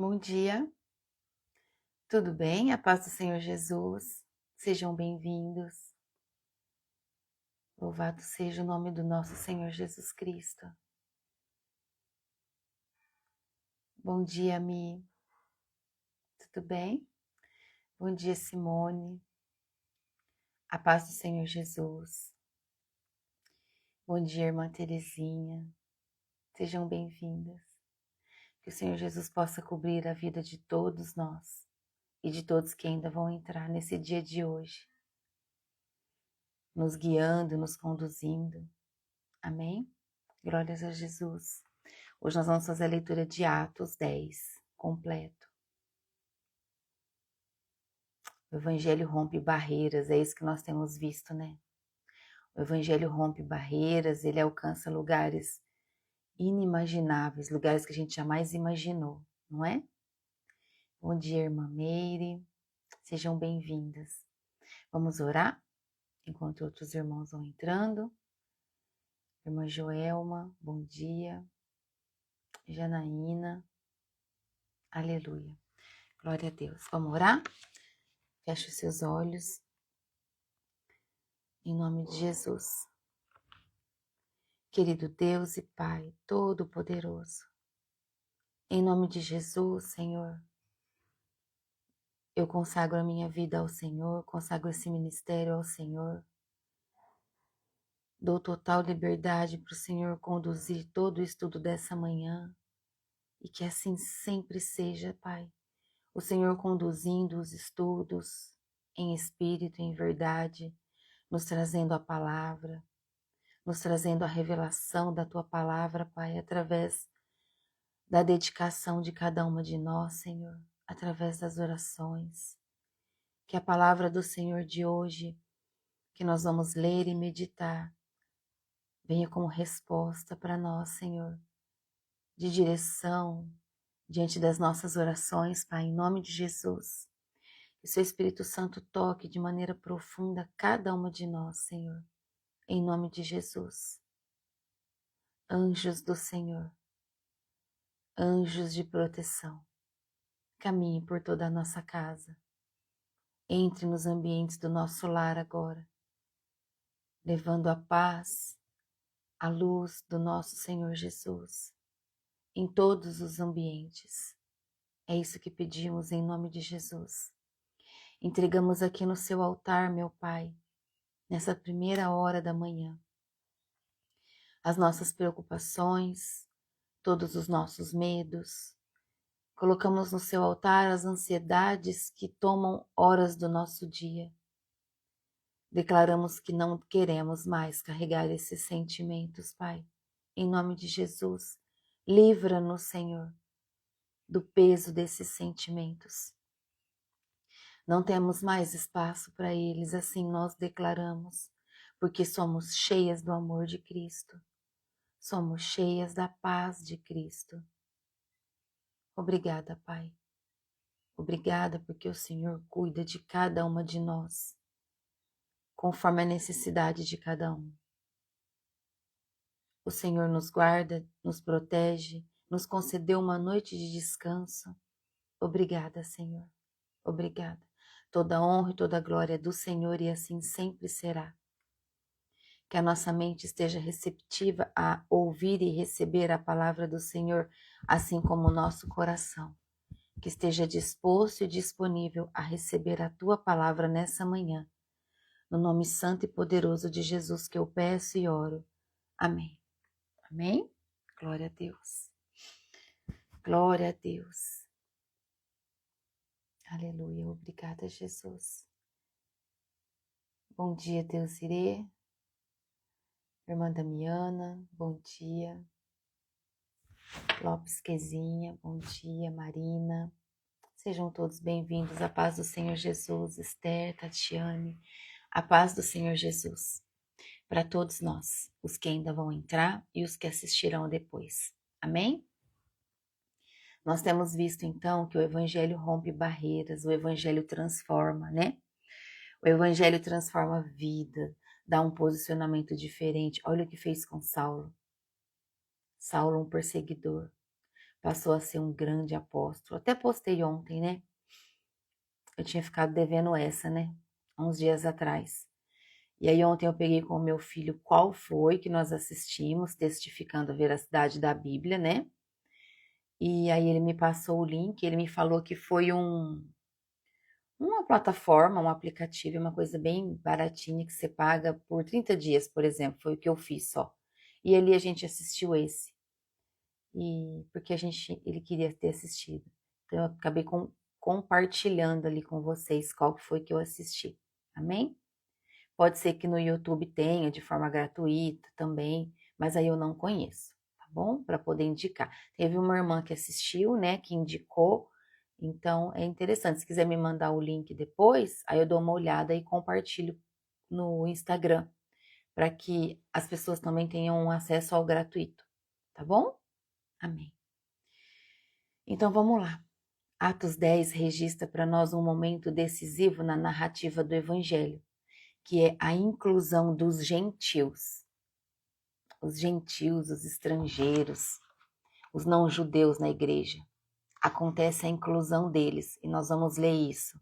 Bom dia, tudo bem? A paz do Senhor Jesus, sejam bem-vindos. Louvado seja o nome do nosso Senhor Jesus Cristo. Bom dia, Mi, tudo bem? Bom dia, Simone, a paz do Senhor Jesus. Bom dia, irmã Terezinha, sejam bem-vindas. Que o Senhor Jesus possa cobrir a vida de todos nós e de todos que ainda vão entrar nesse dia de hoje, nos guiando, nos conduzindo. Amém? Glórias a Jesus. Hoje nós vamos fazer a leitura de Atos 10, completo. O Evangelho rompe barreiras, é isso que nós temos visto, né? O Evangelho rompe barreiras, ele alcança lugares inimagináveis, lugares que a gente jamais imaginou, não é? Bom dia, irmã Meire, sejam bem-vindas. Vamos orar enquanto outros irmãos vão entrando. Irmã Joelma, bom dia. Janaína, aleluia. Glória a Deus. Vamos orar? Feche os seus olhos. Em nome de Jesus. Querido Deus e Pai Todo-Poderoso, em nome de Jesus, Senhor, eu consagro a minha vida ao Senhor, consagro esse ministério ao Senhor, dou total liberdade para o Senhor conduzir todo o estudo dessa manhã e que assim sempre seja, Pai, o Senhor conduzindo os estudos em espírito, em verdade, nos trazendo a palavra, nos trazendo a revelação da Tua palavra, Pai, através da dedicação de cada uma de nós, Senhor, através das orações. Que a palavra do Senhor de hoje, que nós vamos ler e meditar, venha como resposta para nós, Senhor, de direção diante das nossas orações, Pai, em nome de Jesus. Que seu Espírito Santo toque de maneira profunda cada uma de nós, Senhor, em nome de Jesus. Anjos do Senhor, anjos de proteção, caminhe por toda a nossa casa. Entre nos ambientes do nosso lar agora, levando a paz, a luz do nosso Senhor Jesus, em todos os ambientes. É isso que pedimos em nome de Jesus. Entregamos aqui no seu altar, meu Pai, nessa primeira hora da manhã, as nossas preocupações, todos os nossos medos. Colocamos no seu altar as ansiedades que tomam horas do nosso dia. Declaramos que não queremos mais carregar esses sentimentos, Pai. Em nome de Jesus, livra-nos, Senhor, do peso desses sentimentos. Não temos mais espaço para eles, assim nós declaramos, porque somos cheias do amor de Cristo. Somos cheias da paz de Cristo. Obrigada, Pai. Obrigada porque o Senhor cuida de cada uma de nós, conforme a necessidade de cada um. O Senhor nos guarda, nos protege, nos concedeu uma noite de descanso. Obrigada, Senhor. Obrigada. Toda a honra e toda a glória é do Senhor e assim sempre será. Que a nossa mente esteja receptiva a ouvir e receber a palavra do Senhor, assim como o nosso coração. Que esteja disposto e disponível a receber a Tua palavra nessa manhã. No nome santo e poderoso de Jesus que eu peço e oro. Amém. Amém? Glória a Deus. Glória a Deus. Aleluia. Obrigada, Jesus. Bom dia, Deus irê. Irmã Damiana, bom dia. Lopes Quezinha, bom dia. Marina. Sejam todos bem-vindos. A paz do Senhor Jesus. Esther, Tatiane. A paz do Senhor Jesus. Para todos nós, os que ainda vão entrar e os que assistirão depois. Amém? Nós temos visto então que o Evangelho rompe barreiras, o Evangelho transforma, né? O Evangelho transforma a vida, dá um posicionamento diferente. Olha o que fez com Saulo. Saulo, um perseguidor. passou a ser um grande apóstolo. Até postei ontem, né? Eu tinha ficado devendo essa, né? Há uns dias atrás. E aí ontem eu peguei com o meu filho qual foi que nós assistimos, testificando a veracidade da Bíblia, né? E aí ele me passou o link, ele me falou que foi uma plataforma, um aplicativo, uma coisa bem baratinha que você paga por 30 dias, por exemplo, foi o que eu fiz só. E ali a gente assistiu esse. E porque ele queria ter assistido. Então eu acabei compartilhando ali com vocês qual que foi que eu assisti. Amém? Pode ser que no YouTube tenha de forma gratuita também, mas aí eu não conheço, tá bom? Para poder indicar. Teve uma irmã que assistiu, né, que indicou, então é interessante. Se quiser me mandar o link depois, aí eu dou uma olhada e compartilho no Instagram, para que as pessoas também tenham acesso ao gratuito, tá bom? Amém. Então vamos lá. Atos 10 registra para nós um momento decisivo na narrativa do Evangelho, que é a inclusão dos gentios. Os gentios, os estrangeiros, os não-judeus na igreja. Acontece a inclusão deles, e nós vamos ler isso,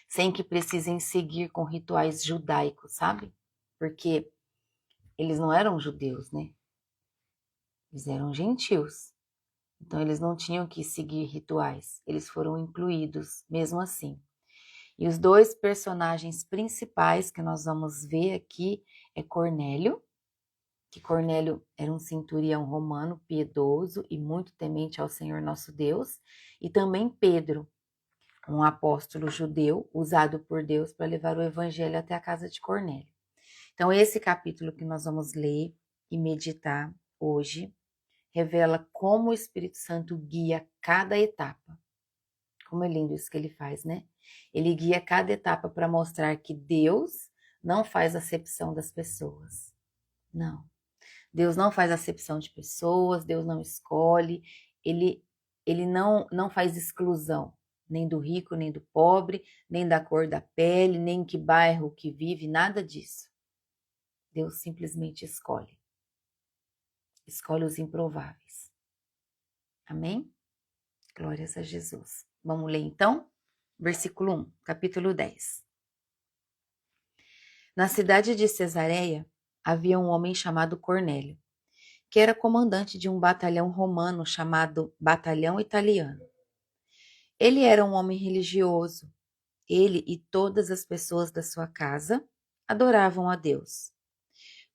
sem que precisem seguir com rituais judaicos, sabe? Porque eles não eram judeus, né? Eles eram gentios. Então eles não tinham que seguir rituais, eles foram incluídos mesmo assim. E os dois personagens principais que nós vamos ver aqui é Cornélio, que Cornélio era um centurião romano piedoso e muito temente ao Senhor nosso Deus, e também Pedro, um apóstolo judeu usado por Deus para levar o evangelho até a casa de Cornélio. Então esse capítulo que nós vamos ler e meditar hoje revela como o Espírito Santo guia cada etapa. Como é lindo isso que ele faz, né? Ele guia cada etapa para mostrar que Deus não faz acepção das pessoas. Não. Deus não faz acepção de pessoas, Deus não escolhe, ele não faz exclusão, nem do rico, nem do pobre, nem da cor da pele, nem em que bairro que vive, nada disso. Deus simplesmente escolhe. Escolhe os improváveis. Amém? Glórias a Jesus. Vamos ler então? Versículo 1, capítulo 10. Na cidade de Cesareia havia um homem chamado Cornélio, que era comandante de um batalhão romano chamado Batalhão Italiano. Ele era um homem religioso. Ele e todas as pessoas da sua casa adoravam a Deus.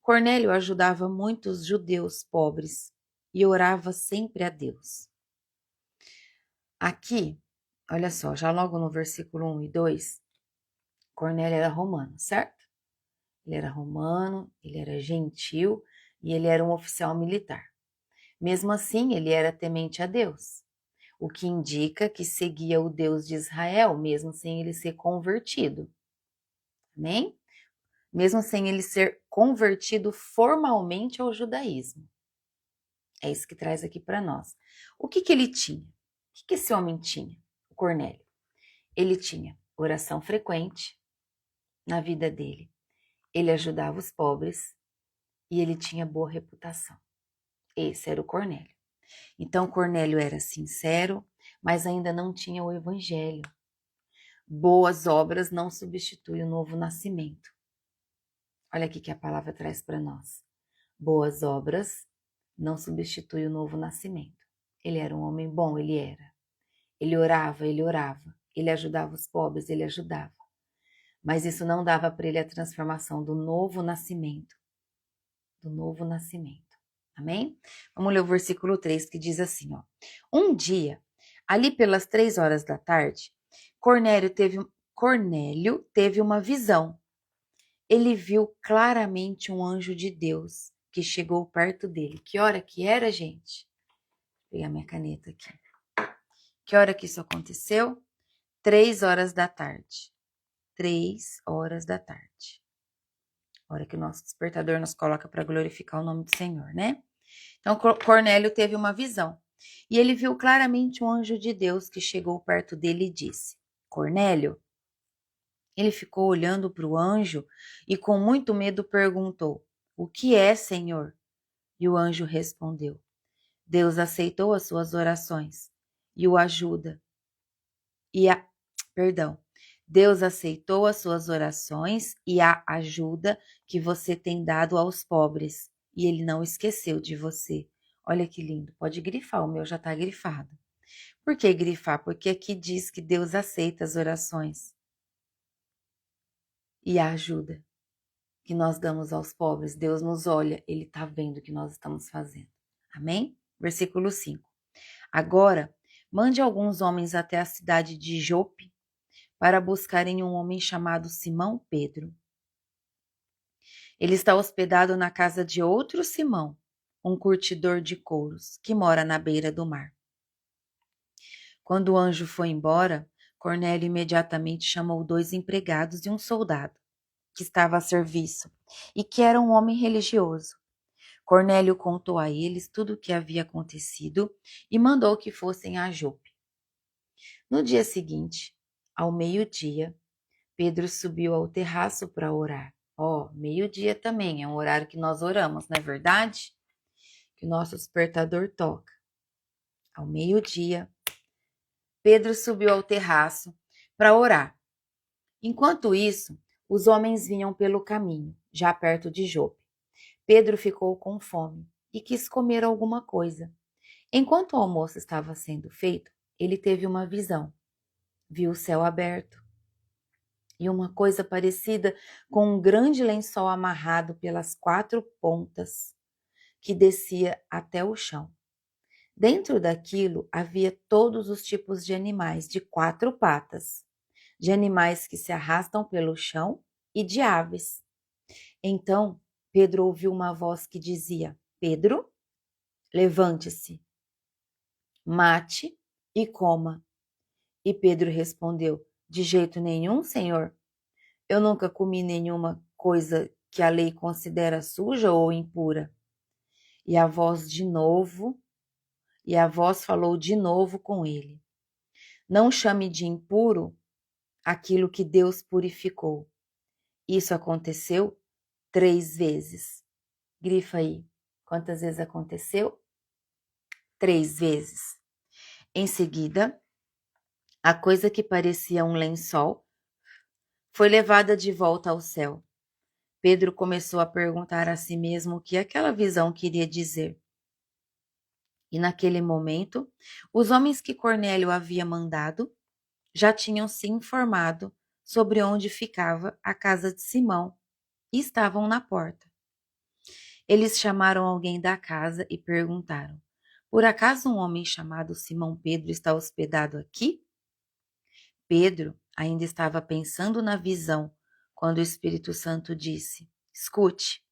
Cornélio ajudava muitos judeus pobres e orava sempre a Deus. Aqui, olha só, já logo no versículo 1 e 2, Cornélio era romano, certo? Ele era romano, ele era gentil e ele era um oficial militar. Mesmo assim, ele era temente a Deus, o que indica que seguia o Deus de Israel, mesmo sem ele ser convertido. Amém? Mesmo sem ele ser convertido formalmente ao judaísmo. É isso que traz aqui para nós. O que ele tinha? O que esse homem tinha? O Cornélio. Ele tinha oração frequente na vida dele. Ele ajudava os pobres e ele tinha boa reputação. Esse era o Cornélio. Então, Cornélio era sincero, mas ainda não tinha o evangelho. Boas obras não substituem o novo nascimento. Olha aqui que a palavra traz para nós. Boas obras não substituem o novo nascimento. Ele era um homem bom, ele era. Ele orava, ele orava. Ele ajudava os pobres, ele ajudava. Mas isso não dava para ele a transformação do novo nascimento. Do novo nascimento. Amém? Vamos ler o versículo 3 que diz assim, ó. Um dia, ali pelas 3 horas da tarde, Cornélio teve uma visão. Ele viu claramente um anjo de Deus que chegou perto dele. Que hora que era, gente? Vou pegar minha caneta aqui. Que hora que isso aconteceu? 3 horas da tarde. 3 horas da tarde. Hora que o nosso despertador nos coloca para glorificar o nome do Senhor, né? Então, Cornélio teve uma visão. E ele viu claramente um anjo de Deus que chegou perto dele e disse: Cornélio. Ele ficou olhando para o anjo e com muito medo perguntou: O que é, Senhor? E o anjo respondeu: Deus aceitou as suas orações e o ajuda. Deus aceitou as suas orações e a ajuda que você tem dado aos pobres. E Ele não esqueceu de você. Olha que lindo. Pode grifar, o meu já está grifado. Por que grifar? Porque aqui diz que Deus aceita as orações e a ajuda que nós damos aos pobres. Deus nos olha, Ele está vendo o que nós estamos fazendo. Amém? Versículo 5. Agora, mande alguns homens até a cidade de Jope para buscarem um homem chamado Simão Pedro. Ele está hospedado na casa de outro Simão, um curtidor de couros, que mora na beira do mar. Quando o anjo foi embora, Cornélio imediatamente chamou 2 empregados e um soldado, que estava a serviço, e que era um homem religioso. Cornélio contou a eles tudo o que havia acontecido e mandou que fossem a Jope. No dia seguinte, ao meio-dia, Pedro subiu ao terraço para orar. Meio-dia também é um horário que nós oramos, não é verdade? Que o nosso despertador toca. Ao meio-dia, Pedro subiu ao terraço para orar. Enquanto isso, os homens vinham pelo caminho, já perto de Jope. Pedro ficou com fome e quis comer alguma coisa. Enquanto o almoço estava sendo feito, ele teve uma visão. Viu o céu aberto e uma coisa parecida com um grande lençol amarrado pelas 4 pontas, que descia até o chão. Dentro daquilo havia todos os tipos de animais de 4 patas, de animais que se arrastam pelo chão e de aves. Então Pedro ouviu uma voz que dizia: Pedro, levante-se, mate e coma. E Pedro respondeu: de jeito nenhum, Senhor. Eu nunca comi nenhuma coisa que a lei considera suja ou impura. E a voz falou de novo com ele: não chame de impuro aquilo que Deus purificou. Isso aconteceu 3 vezes. Grifa aí. Quantas vezes aconteceu? 3 vezes. Em seguida, a coisa que parecia um lençol foi levada de volta ao céu. Pedro começou a perguntar a si mesmo o que aquela visão queria dizer. E naquele momento, os homens que Cornélio havia mandado já tinham se informado sobre onde ficava a casa de Simão e estavam na porta. Eles chamaram alguém da casa e perguntaram: por acaso um homem chamado Simão Pedro está hospedado aqui? Pedro ainda estava pensando na visão quando o Espírito Santo disse: escute,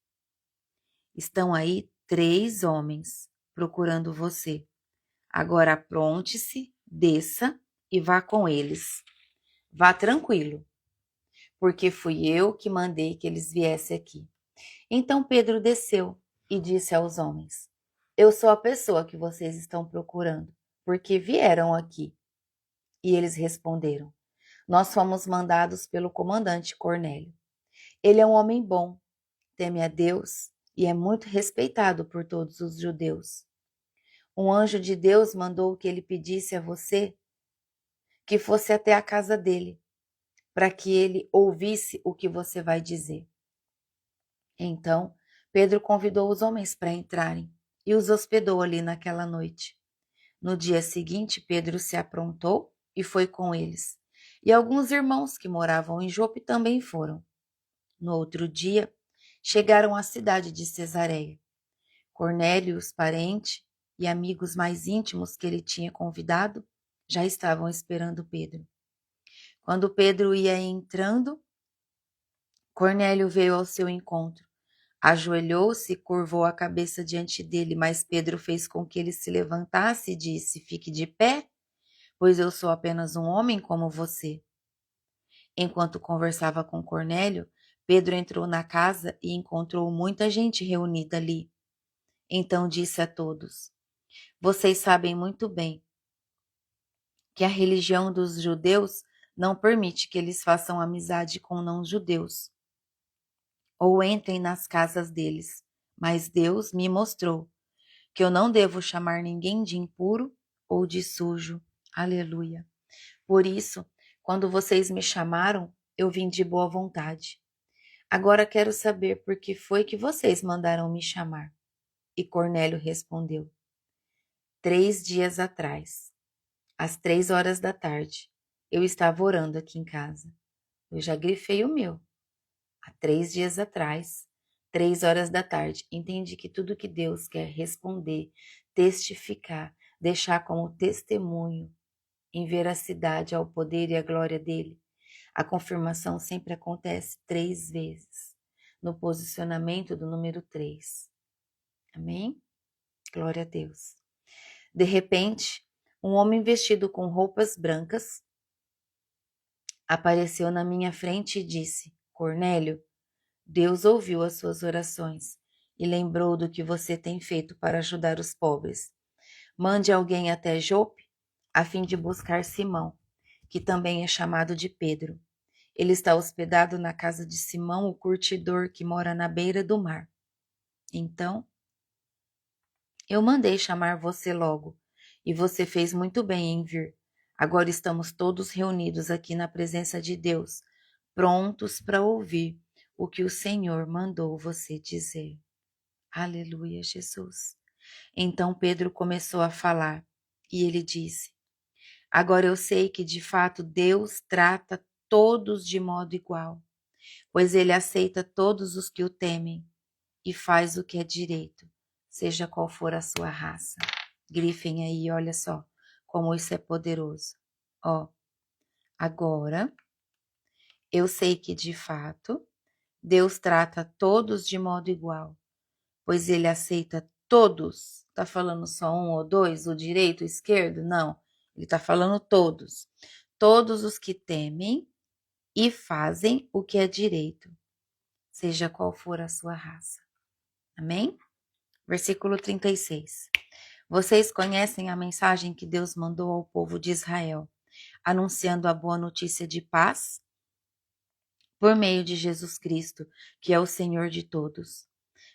estão aí 3 homens procurando você. Agora apronte-se, desça e vá com eles. Vá tranquilo, porque fui eu que mandei que eles viessem aqui. Então Pedro desceu e disse aos homens: eu sou a pessoa que vocês estão procurando, porque vieram aqui. E eles responderam: nós fomos mandados pelo comandante Cornélio. Ele é um homem bom, teme a Deus e é muito respeitado por todos os judeus. Um anjo de Deus mandou que ele pedisse a você que fosse até a casa dele, para que ele ouvisse o que você vai dizer. Então, Pedro convidou os homens para entrarem e os hospedou ali naquela noite. No dia seguinte, Pedro se aprontou e foi com eles. E alguns irmãos que moravam em Jope também foram. No outro dia, chegaram à cidade de Cesareia. Cornélio, os parentes e amigos mais íntimos que ele tinha convidado já estavam esperando Pedro. Quando Pedro ia entrando, Cornélio veio ao seu encontro. Ajoelhou-se e curvou a cabeça diante dele, mas Pedro fez com que ele se levantasse e disse: fique de pé, pois eu sou apenas um homem como você. Enquanto conversava com Cornélio, Pedro entrou na casa e encontrou muita gente reunida ali. Então disse a todos: vocês sabem muito bem que a religião dos judeus não permite que eles façam amizade com não-judeus ou entrem nas casas deles, mas Deus me mostrou que eu não devo chamar ninguém de impuro ou de sujo. Aleluia. Por isso, quando vocês me chamaram, eu vim de boa vontade. Agora quero saber por que foi que vocês mandaram me chamar. E Cornélio respondeu: 3 dias atrás, às 3 horas da tarde, eu estava orando aqui em casa. Eu já grifei o meu. Há 3 dias atrás, 3 horas da tarde, entendi que tudo que Deus quer responder, testificar, deixar como testemunho, em veracidade ao poder e à glória dele, a confirmação sempre acontece 3 vezes, no posicionamento do número 3. Amém? Glória a Deus. De repente, um homem vestido com roupas brancas apareceu na minha frente e disse: Cornélio, Deus ouviu as suas orações e lembrou do que você tem feito para ajudar os pobres. Mande alguém até Jope, a fim de buscar Simão, que também é chamado de Pedro. Ele está hospedado na casa de Simão, o curtidor, que mora na beira do mar. Então, eu mandei chamar você logo, e você fez muito bem em vir. Agora estamos todos reunidos aqui na presença de Deus, prontos para ouvir o que o Senhor mandou você dizer. Aleluia, Jesus. Então Pedro começou a falar, e ele disse: Agora eu sei que de fato Deus trata todos de modo igual, pois ele aceita todos os que o temem e faz o que é direito, seja qual for a sua raça. Grifem aí, olha só como isso é poderoso. Ó, agora eu sei que de fato Deus trata todos de modo igual, pois ele aceita todos. Tá falando só um ou dois, o direito, o esquerdo? Não, ele tá falando todos. Todos os que temem e fazem o que é direito, seja qual for a sua raça. Amém? Versículo 36. Vocês conhecem a mensagem que Deus mandou ao povo de Israel, anunciando a boa notícia de paz por meio de Jesus Cristo, que é o Senhor de todos.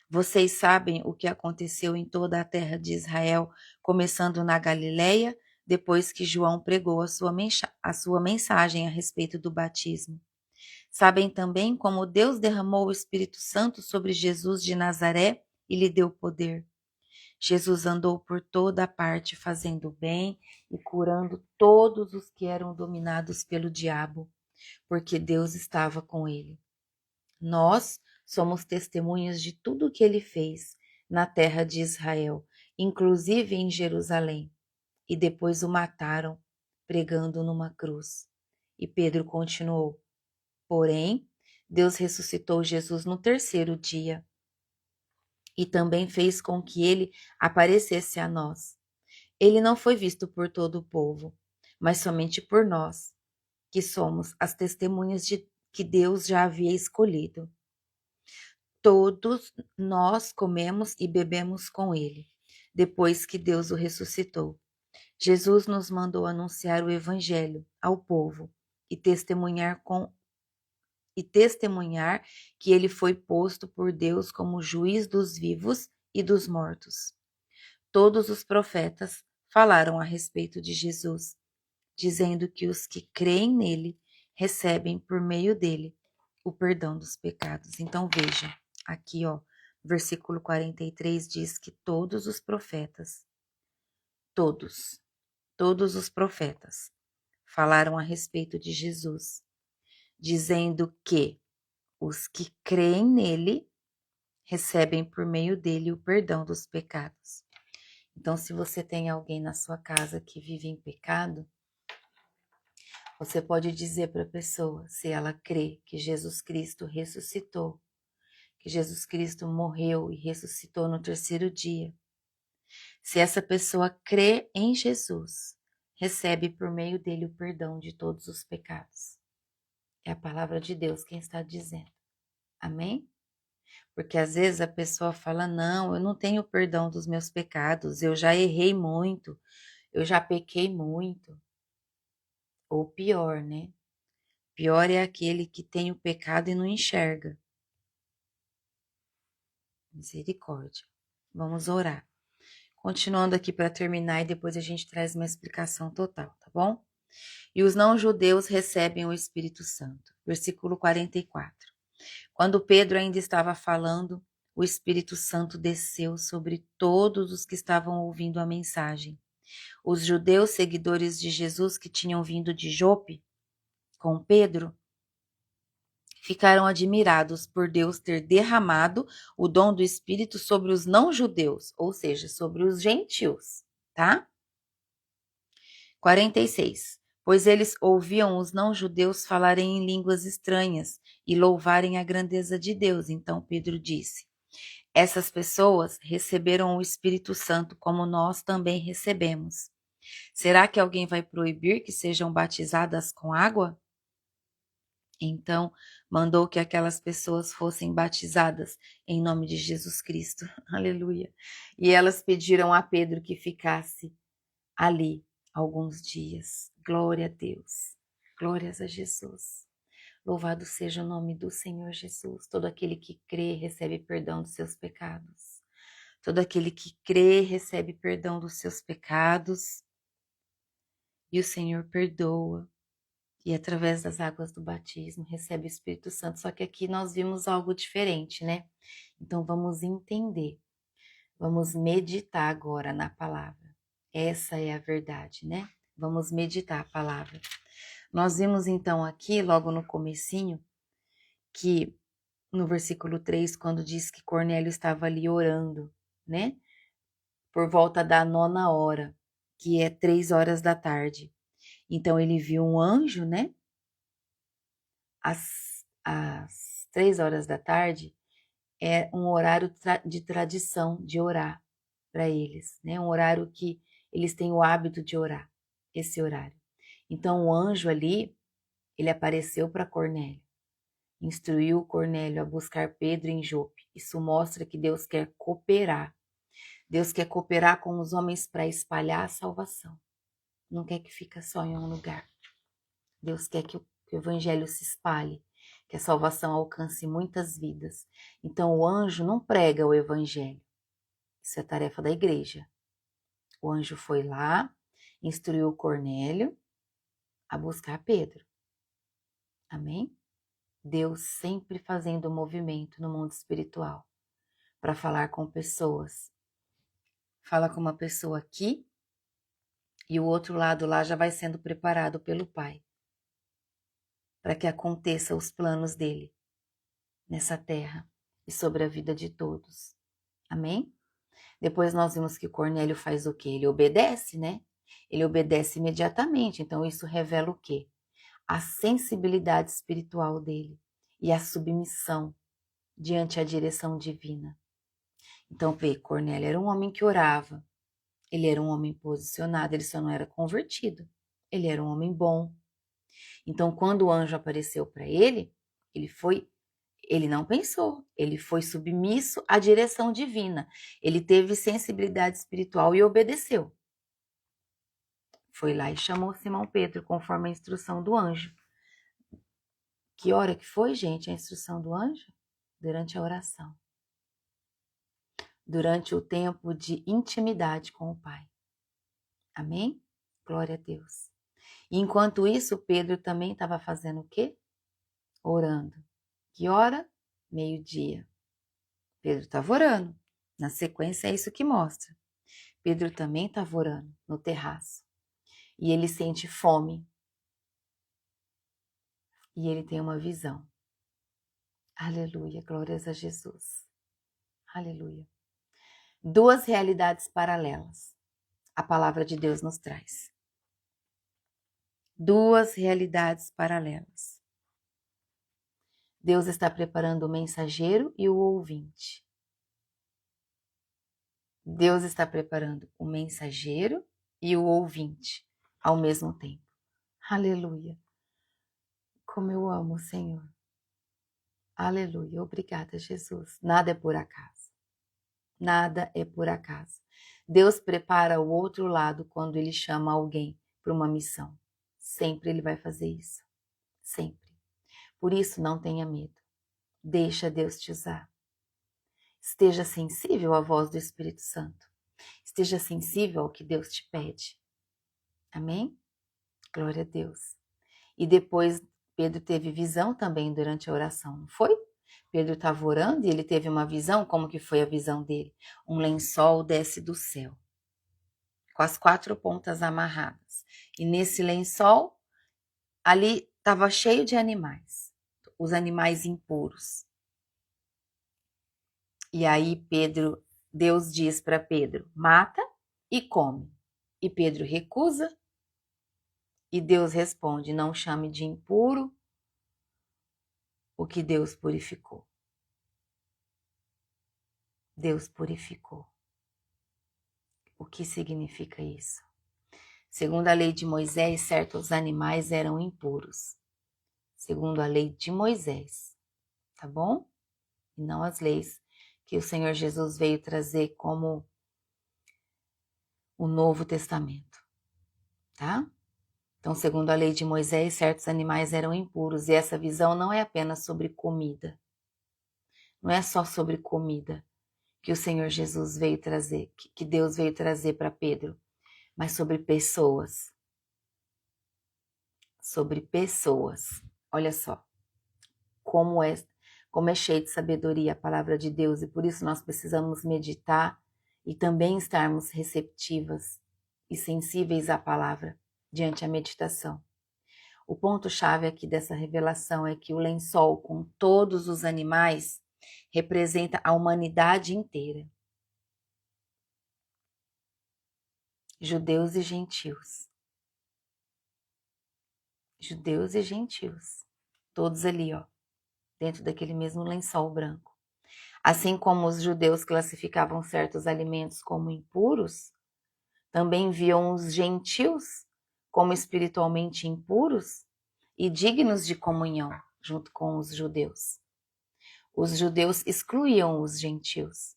Vocês sabem o que aconteceu em toda a terra de Israel, começando na Galileia, depois que João pregou a sua mensagem a respeito do batismo. Sabem também como Deus derramou o Espírito Santo sobre Jesus de Nazaré e lhe deu poder. Jesus andou por toda a parte fazendo bem e curando todos os que eram dominados pelo diabo, porque Deus estava com ele. Nós somos testemunhas de tudo o que ele fez na terra de Israel, inclusive em Jerusalém, e depois o mataram, pregando numa cruz. E Pedro continuou: Porém, Deus ressuscitou Jesus no terceiro dia e também fez com que ele aparecesse a nós. Ele não foi visto por todo o povo, mas somente por nós, que somos as testemunhas de que Deus já havia escolhido. Todos nós comemos e bebemos com ele, depois que Deus o ressuscitou. Jesus nos mandou anunciar o evangelho ao povo e testemunhar que ele foi posto por Deus como juiz dos vivos e dos mortos. Todos os profetas falaram a respeito de Jesus, dizendo que os que creem nele recebem por meio dele o perdão dos pecados. Então veja, aqui ó, versículo 43 diz que todos os profetas, todos os profetas falaram a respeito de Jesus, dizendo que os que creem nele recebem por meio dele o perdão dos pecados. Então, se você tem alguém na sua casa que vive em pecado, você pode dizer para a pessoa, se ela crê que Jesus Cristo ressuscitou, que Jesus Cristo morreu e ressuscitou no terceiro dia. Se essa pessoa crê em Jesus, recebe por meio dele o perdão de todos os pecados. É a palavra de Deus quem está dizendo. Amém? Porque às vezes a pessoa fala, não, eu não tenho perdão dos meus pecados, eu já errei muito, eu já pequei muito. Ou pior, né? Pior é aquele que tem o pecado e não enxerga. Misericórdia. Vamos orar. Continuando aqui para terminar e depois a gente traz uma explicação total, tá bom? E os não-judeus recebem o Espírito Santo. Versículo 44. Quando Pedro ainda estava falando, o Espírito Santo desceu sobre todos os que estavam ouvindo a mensagem. Os judeus seguidores de Jesus que tinham vindo de Jope com Pedro ficaram admirados por Deus ter derramado o dom do Espírito sobre os não-judeus, ou seja, sobre os gentios, tá? 46. Pois eles ouviam os não-judeus falarem em línguas estranhas e louvarem a grandeza de Deus. Então Pedro disse: essas pessoas receberam o Espírito Santo como nós também recebemos. Será que alguém vai proibir que sejam batizadas com água? Então mandou que aquelas pessoas fossem batizadas em nome de Jesus Cristo. Aleluia. E elas pediram a Pedro que ficasse ali alguns dias. Glória a Deus. Glórias a Jesus. Louvado seja o nome do Senhor Jesus. Todo aquele que crê recebe perdão dos seus pecados. Todo aquele que crê recebe perdão dos seus pecados. E o Senhor perdoa. E através das águas do batismo recebe o Espírito Santo. Só que aqui nós vimos algo diferente, né? Então vamos entender. Vamos meditar agora na palavra. Essa é a verdade, né? Vamos meditar a palavra. Nós vimos então aqui, logo no comecinho, que no versículo 3, quando diz que Cornélio estava ali orando, né? Por volta da 9ª, que é 3 horas da tarde. Então ele viu um anjo, né? Às 3 horas da tarde é um horário de tradição de orar para eles, né? Um horário que eles têm o hábito de orar, esse horário. Então o anjo ali, ele apareceu para Cornélio, instruiu Cornélio a buscar Pedro em Jope. Isso mostra que Deus quer cooperar. Deus quer cooperar com os homens para espalhar a salvação. Não quer que fique só em um lugar. Deus quer que o evangelho se espalhe, que a salvação alcance muitas vidas. Então o anjo não prega o evangelho. Isso é tarefa da igreja. O anjo foi lá, instruiu Cornélio a buscar Pedro. Amém? Deus sempre fazendo movimento no mundo espiritual para falar com pessoas. Fala com uma pessoa aqui e o outro lado lá já vai sendo preparado pelo Pai para que aconteça os planos dele nessa terra e sobre a vida de todos. Amém? Depois nós vimos que Cornélio faz o quê? Ele obedece, né? Ele obedece imediatamente. Então isso revela o quê? A sensibilidade espiritual dele e a submissão diante a direção divina. Então, Cornélio era um homem que orava, ele era um homem posicionado, ele só não era convertido, ele era um homem bom. Então, quando o anjo apareceu para ele, ele não pensou, ele foi submisso à direção divina, ele teve sensibilidade espiritual e obedeceu. Foi lá e chamou Simão Pedro, conforme a instrução do anjo. Que hora que foi, gente, a instrução do anjo? Durante a oração. Durante o tempo de intimidade com o Pai. Amém? Glória a Deus. E enquanto isso, Pedro também estava fazendo o quê? Orando. Que hora? 12h. Pedro estava orando. Na sequência é isso que mostra. Pedro também estava orando no terraço. E ele sente fome. E ele tem uma visão. Aleluia, glórias a Jesus. Aleluia. Duas realidades paralelas a palavra de Deus nos traz. Duas realidades paralelas. Deus está preparando o mensageiro e o ouvinte. Deus está preparando o mensageiro e o ouvinte ao mesmo tempo. Aleluia. Como eu amo o Senhor. Aleluia. Obrigada, Jesus. Nada é por acaso. Nada é por acaso. Deus prepara o outro lado quando Ele chama alguém para uma missão. Sempre Ele vai fazer isso. Sempre. Por isso, não tenha medo. Deixa Deus te usar. Esteja sensível à voz do Espírito Santo. Esteja sensível ao que Deus te pede. Amém? Glória a Deus. E depois Pedro teve visão também durante a oração, não foi? Pedro estava orando e ele teve uma visão. Como que foi a visão dele? Um lençol desce do céu, com as 4 pontas amarradas. E nesse lençol, ali estava cheio de animais, os animais impuros. E aí Deus diz para Pedro, mata e come. E Pedro recusa. E Deus responde, não chame de impuro o que Deus purificou. Deus purificou. O que significa isso? Segundo a lei de Moisés, certos animais eram impuros. Segundo a lei de Moisés, tá bom? E não as leis que o Senhor Jesus veio trazer como o Novo Testamento, tá? Então, segundo a lei de Moisés, certos animais eram impuros. E essa visão não é apenas sobre comida. Não é só sobre comida que o Senhor Jesus veio trazer, que Deus veio trazer para Pedro, mas sobre pessoas. Sobre pessoas. Olha só, como é cheio de sabedoria a palavra de Deus, e por isso nós precisamos meditar e também estarmos receptivas e sensíveis à palavra diante a meditação. O ponto-chave aqui dessa revelação é que o lençol com todos os animais representa a humanidade inteira. Judeus e gentios. Judeus e gentios. Todos ali, ó, dentro daquele mesmo lençol branco. Assim como os judeus classificavam certos alimentos como impuros, também viam os gentios como espiritualmente impuros e dignos de comunhão junto com os judeus. Os judeus excluíam os gentios.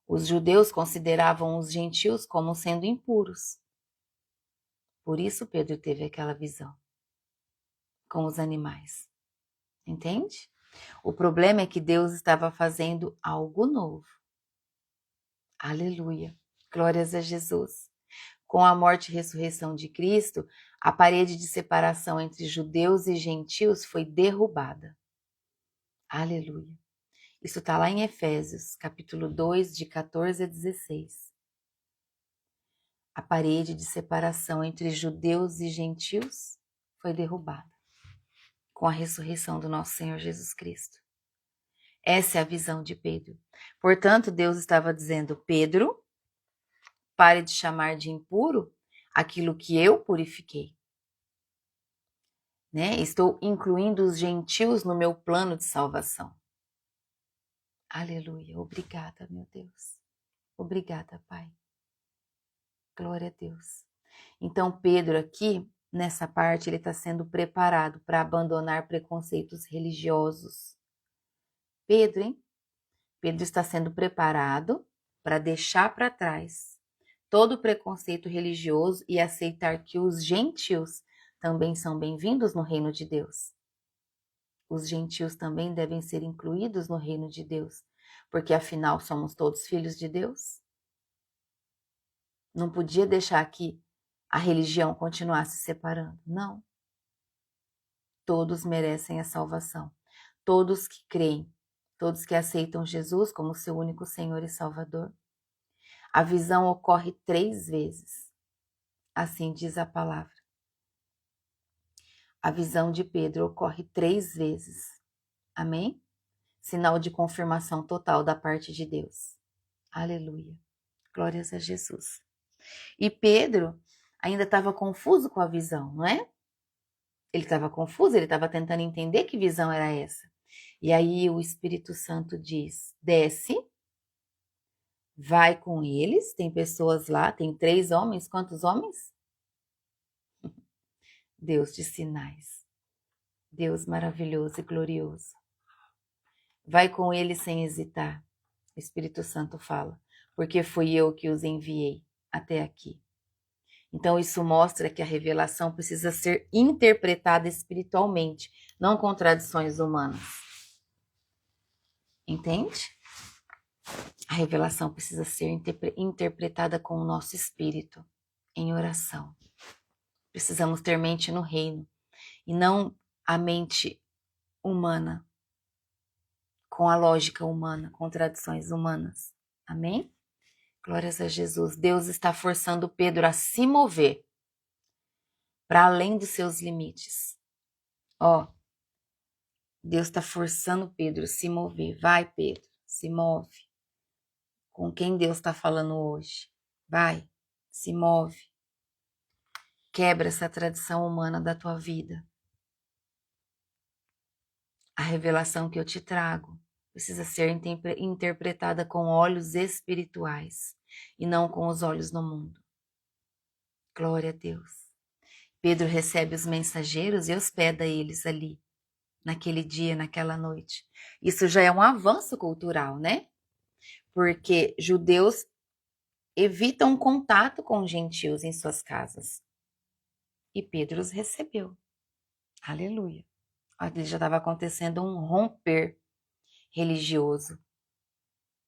Os judeus consideravam os gentios como sendo impuros. Por isso Pedro teve aquela visão com os animais. Entende? O problema é que Deus estava fazendo algo novo. Aleluia. Glórias a Jesus. Com a morte e ressurreição de Cristo, a parede de separação entre judeus e gentios foi derrubada. Aleluia. Isso está lá em Efésios, capítulo 2, de 14 a 16. A parede de separação entre judeus e gentios foi derrubada com a ressurreição do nosso Senhor Jesus Cristo. Essa é a visão de Pedro. Portanto, Deus estava dizendo, Pedro, pare de chamar de impuro aquilo que eu purifiquei. Né? Estou incluindo os gentios no meu plano de salvação. Aleluia. Obrigada, meu Deus. Obrigada, Pai. Glória a Deus. Então, Pedro aqui, nessa parte, ele está sendo preparado para abandonar preconceitos religiosos. Pedro, hein? Pedro está sendo preparado para deixar para trás todo o preconceito religioso e aceitar que os gentios também são bem-vindos no reino de Deus. Os gentios também devem ser incluídos no reino de Deus, porque afinal somos todos filhos de Deus. Não podia deixar que a religião continuasse separando, não. Todos merecem a salvação, todos que creem, todos que aceitam Jesus como seu único Senhor e Salvador. A visão ocorre 3 vezes, assim diz a palavra. A visão de Pedro ocorre 3 vezes, amém? Sinal de confirmação total da parte de Deus. Aleluia, glórias a Jesus. E Pedro ainda estava confuso com a visão, não é? Ele estava confuso, ele estava tentando entender que visão era essa. E aí o Espírito Santo diz, desce, vai com eles, tem pessoas lá, tem 3 homens, quantos homens? Deus de sinais, Deus maravilhoso e glorioso. Vai com eles sem hesitar, o Espírito Santo fala, porque fui eu que os enviei até aqui. Então isso mostra que a revelação precisa ser interpretada espiritualmente, não com tradições humanas. Entende? A revelação precisa ser interpretada com o nosso espírito, em oração. Precisamos ter mente no reino, e não a mente humana, com a lógica humana, com tradições humanas. Amém? Glórias a Jesus. Deus está forçando Pedro a se mover para além dos seus limites. Ó, Deus está forçando Pedro a se mover. Vai, Pedro, se move. Com quem Deus está falando hoje? Vai, se move. Quebra essa tradição humana da tua vida. A revelação que eu te trago precisa ser interpretada com olhos espirituais e não com os olhos do mundo. Glória a Deus. Pedro recebe os mensageiros e hospeda eles ali, naquele dia, naquela noite. Isso já é um avanço cultural, né? Porque judeus evitam contato com gentios em suas casas. E Pedro os recebeu. Aleluia. Ali já estava acontecendo um romper religioso.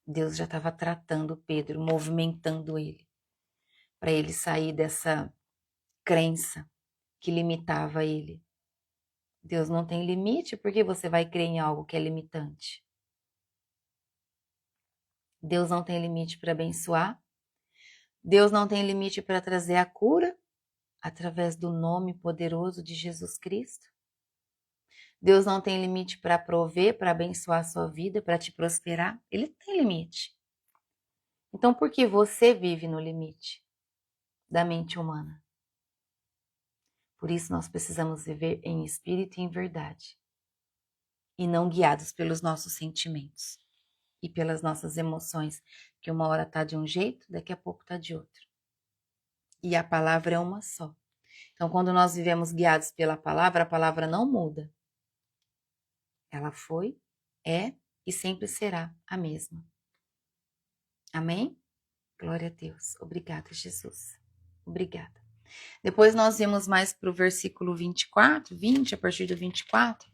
Deus já estava tratando Pedro, movimentando ele, para ele sair dessa crença que limitava ele. Deus não tem limite, por que você vai crer em algo que é limitante? Deus não tem limite para abençoar. Deus não tem limite para trazer a cura através do nome poderoso de Jesus Cristo. Deus não tem limite para prover, para abençoar a sua vida, para te prosperar. Ele tem limite. Então, por que você vive no limite da mente humana? Por isso, nós precisamos viver em espírito e em verdade. E não guiados pelos nossos sentimentos e pelas nossas emoções, que uma hora está de um jeito, daqui a pouco está de outro. E a palavra é uma só. Então, quando nós vivemos guiados pela palavra, a palavra não muda. Ela foi, é e sempre será a mesma. Amém? Glória a Deus. Obrigada, Jesus. Obrigada. Depois nós vimos mais para o versículo 24, 20, a partir do 24.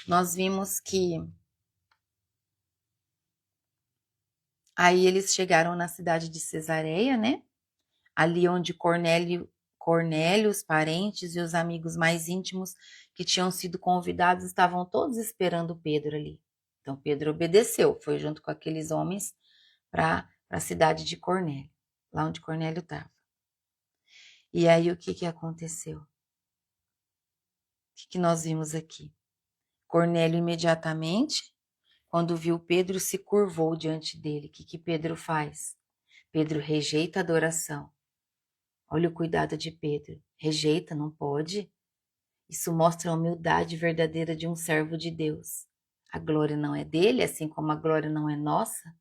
Nós vimos que aí eles chegaram na cidade de Cesareia, né? Ali onde Cornélio, os parentes e os amigos mais íntimos que tinham sido convidados estavam todos esperando Pedro ali. Então Pedro obedeceu, foi junto com aqueles homens para a cidade de Cornélio, lá onde Cornélio estava. E aí o que aconteceu? O que nós vimos aqui? Cornélio imediatamente, quando viu Pedro, se curvou diante dele. O que Pedro faz? Pedro rejeita a adoração. Olha o cuidado de Pedro. Rejeita, não pode. Isso mostra a humildade verdadeira de um servo de Deus. A glória não é dele, assim como a glória não é nossa.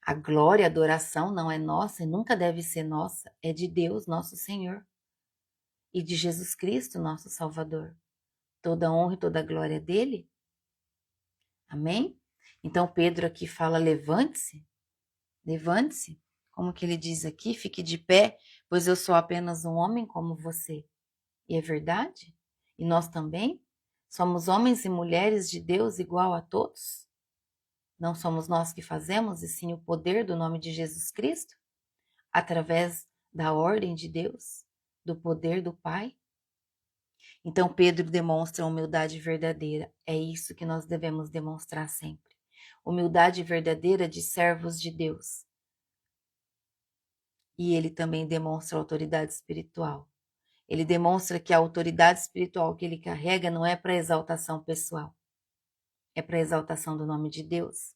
A glória, a adoração não é nossa e nunca deve ser nossa. É de Deus, nosso Senhor. E de Jesus Cristo, nosso Salvador. Toda honra e toda glória é dele. Amém? Então Pedro aqui fala, levante-se. Levante-se. Como que ele diz aqui? Fique de pé, pois eu sou apenas um homem como você. E é verdade? E nós também? Somos homens e mulheres de Deus igual a todos? Não somos nós que fazemos, e sim o poder do nome de Jesus Cristo? Através da ordem de Deus? Do poder do Pai? Então Pedro demonstra humildade verdadeira. É isso que nós devemos demonstrar sempre. Humildade verdadeira de servos de Deus. E ele também demonstra autoridade espiritual. Ele demonstra que a autoridade espiritual que ele carrega não é para exaltação pessoal. É para exaltação do nome de Deus.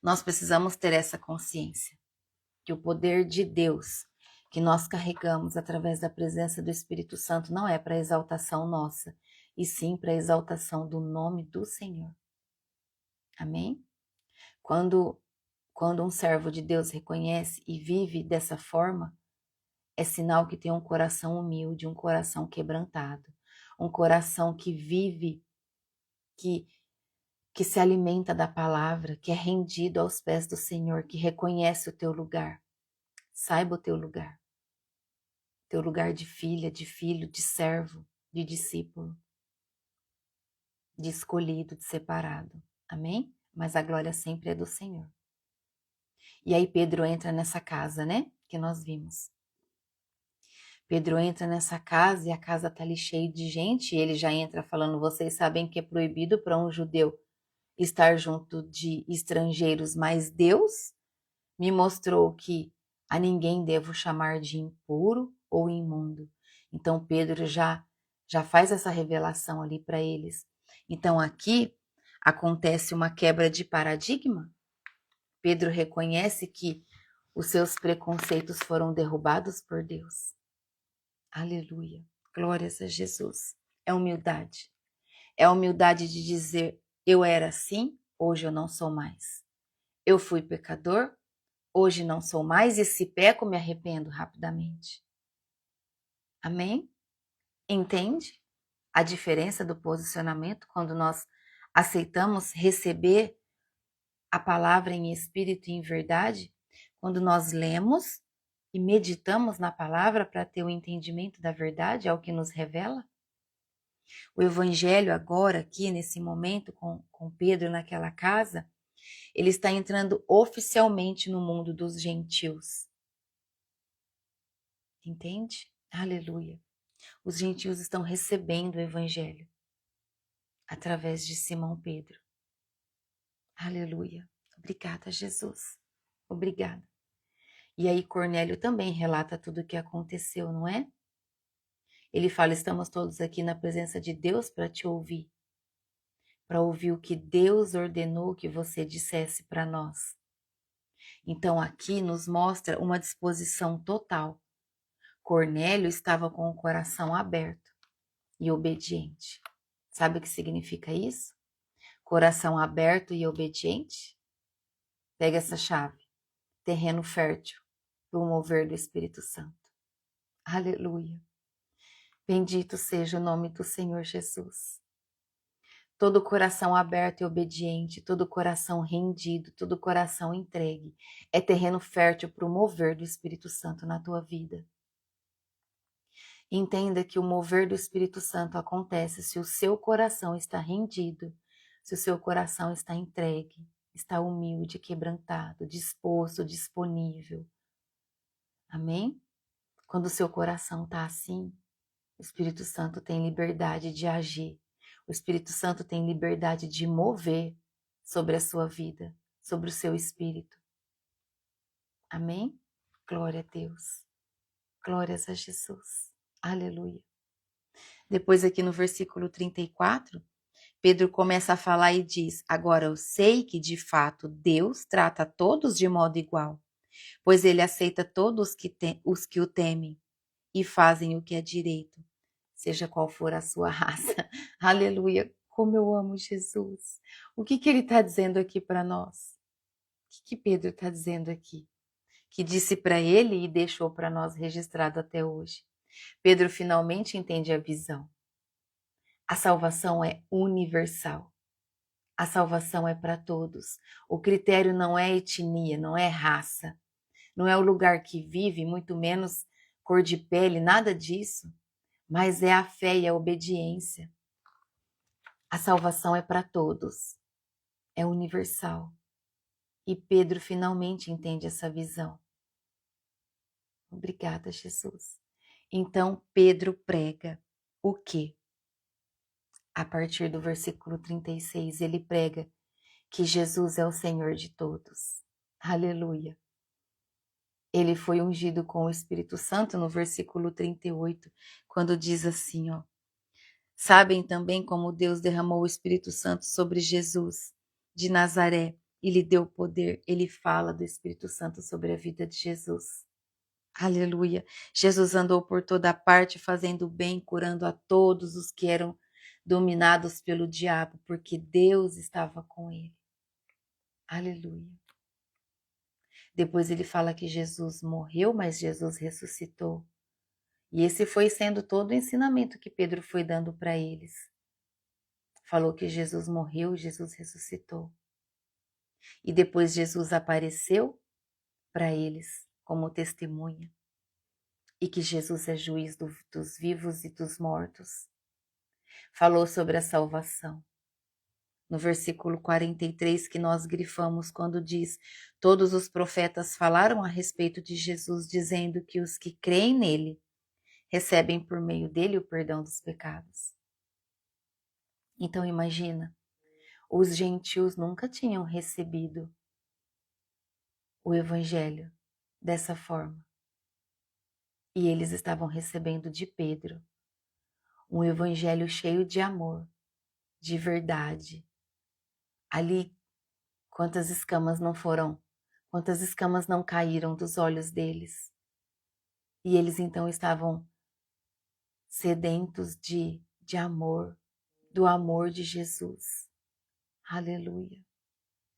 Nós precisamos ter essa consciência. Que o poder de Deus que nós carregamos através da presença do Espírito Santo não é para exaltação nossa, e sim para exaltação do nome do Senhor. Amém? Quando um servo de Deus reconhece e vive dessa forma, é sinal que tem um coração humilde, um coração quebrantado, um coração que vive, que se alimenta da palavra, que é rendido aos pés do Senhor, que reconhece o teu lugar. Saiba o teu lugar. Teu lugar de filha, de filho, de servo, de discípulo, de escolhido, de separado. Amém? mas a glória sempre é do Senhor. E aí Pedro entra nessa casa, né? Que nós vimos. Pedro entra nessa casa e a casa tá ali cheia de gente. E ele já entra falando, vocês sabem que é proibido para um judeu estar junto de estrangeiros, mas Deus me mostrou que a ninguém devo chamar de impuro ou imundo. Então Pedro já faz essa revelação ali para eles. Então aqui acontece uma quebra de paradigma. Pedro reconhece que os seus preconceitos foram derrubados por Deus. Aleluia. Glórias a Jesus. É humildade. É a humildade de dizer, eu era assim, hoje eu não sou mais. Eu fui pecador, hoje não sou mais, e se peco, me arrependo rapidamente. Amém? Entende a diferença do posicionamento quando nós aceitamos receber a palavra em espírito e em verdade? Quando nós lemos e meditamos na palavra para ter o entendimento da verdade, é o que nos revela? O evangelho agora, aqui nesse momento, com Pedro naquela casa, ele está entrando oficialmente no mundo dos gentios. Entende? Aleluia. Os gentios estão recebendo o evangelho através de Simão Pedro. Aleluia. Obrigada, Jesus. Obrigada. E aí Cornélio também relata tudo o que aconteceu, não é? Ele fala, estamos todos aqui na presença de Deus para te ouvir. Para ouvir o que Deus ordenou que você dissesse para nós. Então aqui nos mostra uma disposição total. Cornélio estava com o coração aberto e obediente. Sabe o que significa isso? Coração aberto e obediente? Pega essa chave. Terreno fértil para o mover do Espírito Santo. Aleluia. Bendito seja o nome do Senhor Jesus. Todo coração aberto e obediente, todo coração rendido, todo coração entregue, é terreno fértil para o mover do Espírito Santo na tua vida. Entenda que o mover do Espírito Santo acontece se o seu coração está rendido, se o seu coração está entregue, está humilde, quebrantado, disposto, disponível. Amém? Quando o seu coração está assim, o Espírito Santo tem liberdade de agir. O Espírito Santo tem liberdade de mover sobre a sua vida, sobre o seu espírito. Amém? Glória a Deus. Glórias a Jesus. Aleluia. Depois aqui no versículo 34, Pedro começa a falar e diz, agora eu sei que de fato Deus trata todos de modo igual, pois ele aceita todos os que o temem e fazem o que é direito, seja qual for a sua raça. Aleluia, como eu amo Jesus. O que ele está dizendo aqui para nós? O que Pedro está dizendo aqui? Que disse para ele e deixou para nós registrado até hoje. Pedro finalmente entende a visão. A salvação é universal. A salvação é para todos. O critério não é etnia, não é raça, não é o lugar que vive, muito menos cor de pele, nada disso. Mas é a fé e a obediência. A salvação é para todos, é universal. E Pedro finalmente entende essa visão. Obrigada, Jesus. Então Pedro prega o quê? A partir do versículo 36, ele prega que Jesus é o Senhor de todos. Aleluia. Ele foi ungido com o Espírito Santo no versículo 38, quando diz assim, ó. Sabem também como Deus derramou o Espírito Santo sobre Jesus de Nazaré e lhe deu poder. Ele fala do Espírito Santo sobre a vida de Jesus. Aleluia. Jesus andou por toda parte fazendo bem, curando a todos os que eram dominados pelo diabo, porque Deus estava com ele. Aleluia. Depois ele fala que Jesus morreu, mas Jesus ressuscitou. E esse foi sendo todo o ensinamento que Pedro foi dando para eles. Falou que Jesus morreu, Jesus ressuscitou. E depois Jesus apareceu para eles como testemunha. E que Jesus é juiz dos vivos e dos mortos. Falou sobre a salvação. no versículo 43 que nós grifamos, quando diz: todos os profetas falaram a respeito de Jesus, dizendo que os que creem nele recebem por meio dele o perdão dos pecados. Então imagina, os gentios nunca tinham recebido o evangelho dessa forma. E eles estavam recebendo de Pedro um evangelho cheio de amor, de verdade. Ali, quantas escamas não caíram dos olhos deles. E eles então estavam sedentos de amor, do amor de Jesus. Aleluia.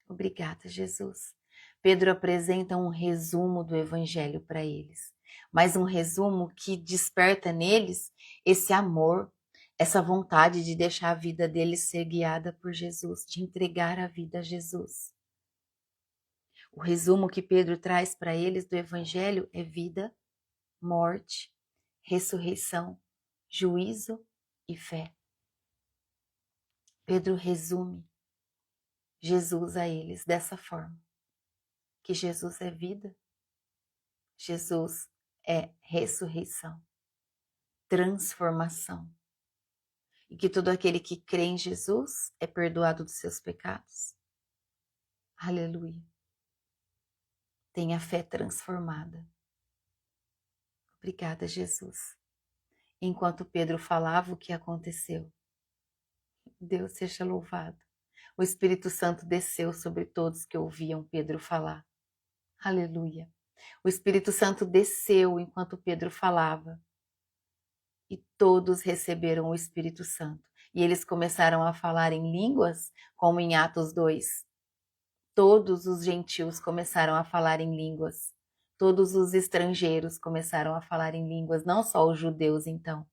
Obrigada, Jesus. Pedro apresenta um resumo do evangelho para eles, mas um resumo que desperta neles esse amor, essa vontade de deixar a vida deles ser guiada por Jesus, de entregar a vida a Jesus. O resumo que Pedro traz para eles do evangelho é vida, morte, ressurreição, juízo e fé. Pedro resume Jesus a eles dessa forma: que Jesus é vida, Jesus é ressurreição, transformação, e que todo aquele que crê em Jesus é perdoado dos seus pecados. Aleluia. Tem a fé transformada. Obrigada, Jesus. Enquanto Pedro falava, o que aconteceu? Deus seja louvado. O Espírito Santo desceu sobre todos que ouviam Pedro falar. Aleluia. O Espírito Santo desceu enquanto Pedro falava. E todos receberam o Espírito Santo. E eles começaram a falar em línguas, como em Atos 2. Todos os gentios começaram a falar em línguas. Todos os estrangeiros começaram a falar em línguas, não só os judeus, então.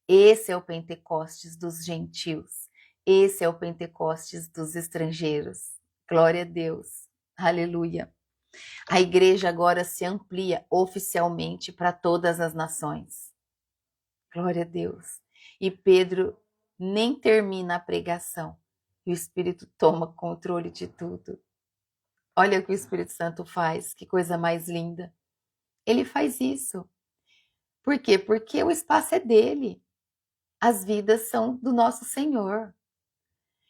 Esse é o Pentecostes dos gentios. Esse é o Pentecostes dos estrangeiros. Glória a Deus. Aleluia. A igreja agora se amplia oficialmente para todas as nações. Glória a Deus. E Pedro nem termina a pregação. E o Espírito toma controle de tudo. Olha o que o Espírito Santo faz. Que coisa mais linda. Ele faz isso. Por quê? Porque o espaço é dele. As vidas são do nosso Senhor.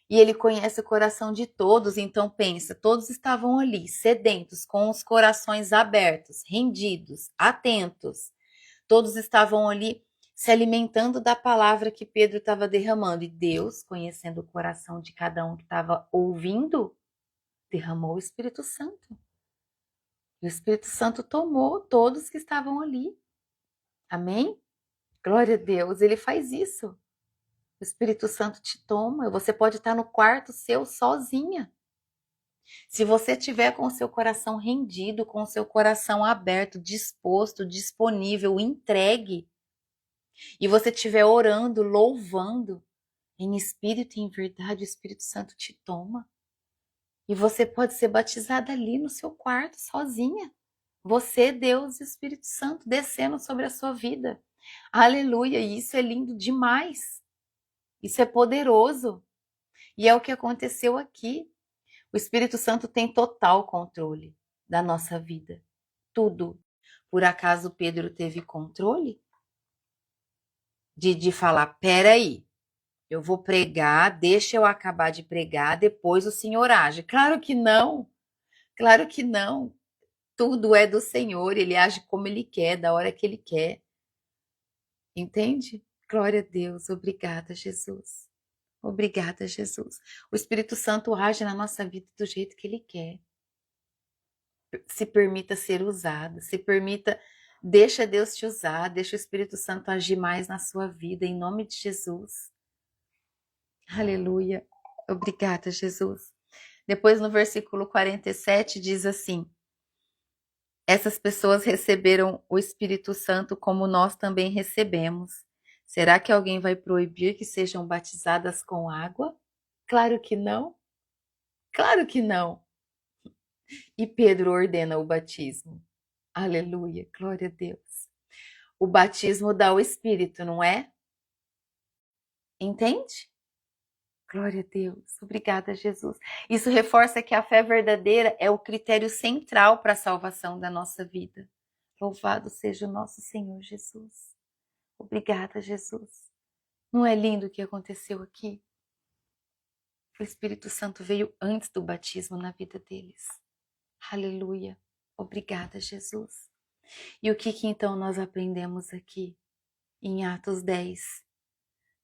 E ele conhece o coração de todos, então pensa, todos estavam ali, sedentos, com os corações abertos, rendidos, atentos. Todos estavam ali se alimentando da palavra que Pedro estava derramando. E Deus, conhecendo o coração de cada um que estava ouvindo, derramou o Espírito Santo. E o Espírito Santo tomou todos que estavam ali. Amém? Glória a Deus, ele faz isso. O Espírito Santo te toma. Você pode estar no quarto seu sozinha. Se você tiver com o seu coração rendido, com o seu coração aberto, disposto, disponível, entregue, e você estiver orando, louvando, em espírito e em verdade, o Espírito Santo te toma. E você pode ser batizada ali no seu quarto, sozinha. Você, Deus e o Espírito Santo descendo sobre a sua vida. Aleluia! E isso é lindo demais. Isso é poderoso. E é o que aconteceu aqui. O Espírito Santo tem total controle da nossa vida. Tudo. Por acaso Pedro teve controle? De falar, peraí, eu vou pregar, deixa eu acabar de pregar, depois o Senhor age. Claro que não. Claro que não. Tudo é do Senhor, ele age como ele quer, da hora que ele quer. Entende? Glória a Deus. Obrigada, Jesus. Obrigada, Jesus. O Espírito Santo age na nossa vida do jeito que ele quer. Se permita ser usado, se permita, deixa Deus te usar, deixa o Espírito Santo agir mais na sua vida, em nome de Jesus. Aleluia. Obrigada, Jesus. Depois no versículo 47 diz assim: essas pessoas receberam o Espírito Santo como nós também recebemos. Será que alguém vai proibir que sejam batizadas com água? Claro que não. Claro que não. E Pedro ordena o batismo. Aleluia, glória a Deus. O batismo dá o Espírito, não é? Entende? Glória a Deus. Obrigada, Jesus. Isso reforça que a fé verdadeira é o critério central para a salvação da nossa vida. Louvado seja o nosso Senhor Jesus. Obrigada, Jesus. Não é lindo o que aconteceu aqui? O Espírito Santo veio antes do batismo na vida deles. Aleluia. Obrigada, Jesus. E o que então nós aprendemos aqui em Atos 10?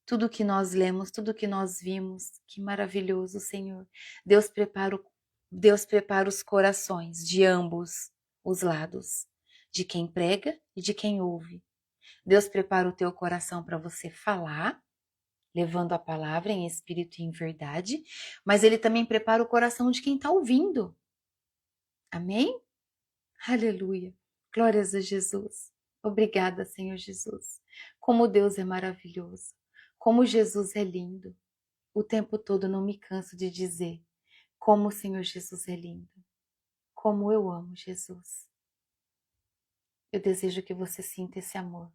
Tudo que nós lemos, tudo que nós vimos, que maravilhoso, Senhor. Deus prepara os corações de ambos os lados, de quem prega e de quem ouve. Deus prepara o teu coração para você falar, levando a palavra em espírito e em verdade, mas Ele também prepara o coração de quem está ouvindo. Amém? Aleluia. Glórias a Jesus. Obrigada, Senhor Jesus. Como Deus é maravilhoso. Como Jesus é lindo. O tempo todo não me canso de dizer como o Senhor Jesus é lindo. Como eu amo Jesus. Eu desejo que você sinta esse amor.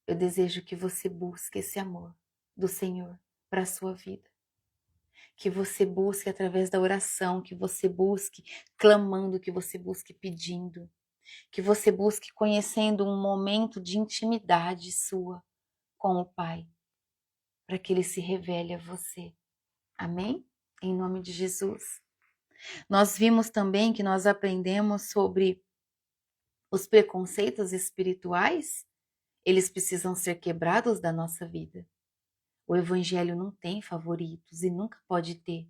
Eu desejo que você busque esse amor do Senhor para a sua vida. Que você busque através da oração, que você busque clamando, que você busque pedindo. Que você busque conhecendo um momento de intimidade sua com o Pai, para que Ele se revele a você. Amém? Em nome de Jesus. Nós vimos também que nós aprendemos sobre os preconceitos espirituais, eles precisam ser quebrados da nossa vida. O Evangelho não tem favoritos e nunca pode ter.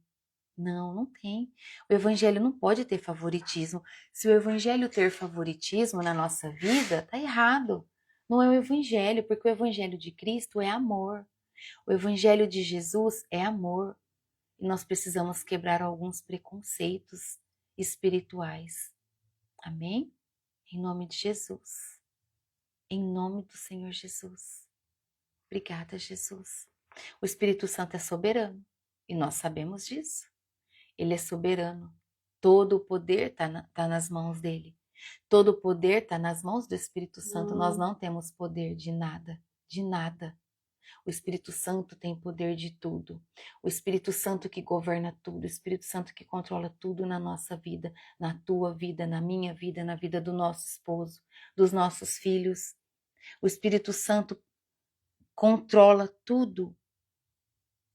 Não, não tem. O Evangelho não pode ter favoritismo. Se o Evangelho ter favoritismo na nossa vida, tá errado. Não é o Evangelho, porque o Evangelho de Cristo é amor. O Evangelho de Jesus é amor. E nós precisamos quebrar alguns preconceitos espirituais. Amém? Em nome de Jesus. Em nome do Senhor Jesus. Obrigada, Jesus. O Espírito Santo é soberano. E nós sabemos disso. Ele é soberano. Todo o poder está nas mãos dele. Todo o poder está nas mãos do Espírito Santo. Nós não temos poder de nada. De nada. O Espírito Santo tem poder de tudo. O Espírito Santo que governa tudo. O Espírito Santo que controla tudo na nossa vida. Na tua vida, na minha vida, na vida do nosso esposo, dos nossos filhos. O Espírito Santo controla tudo.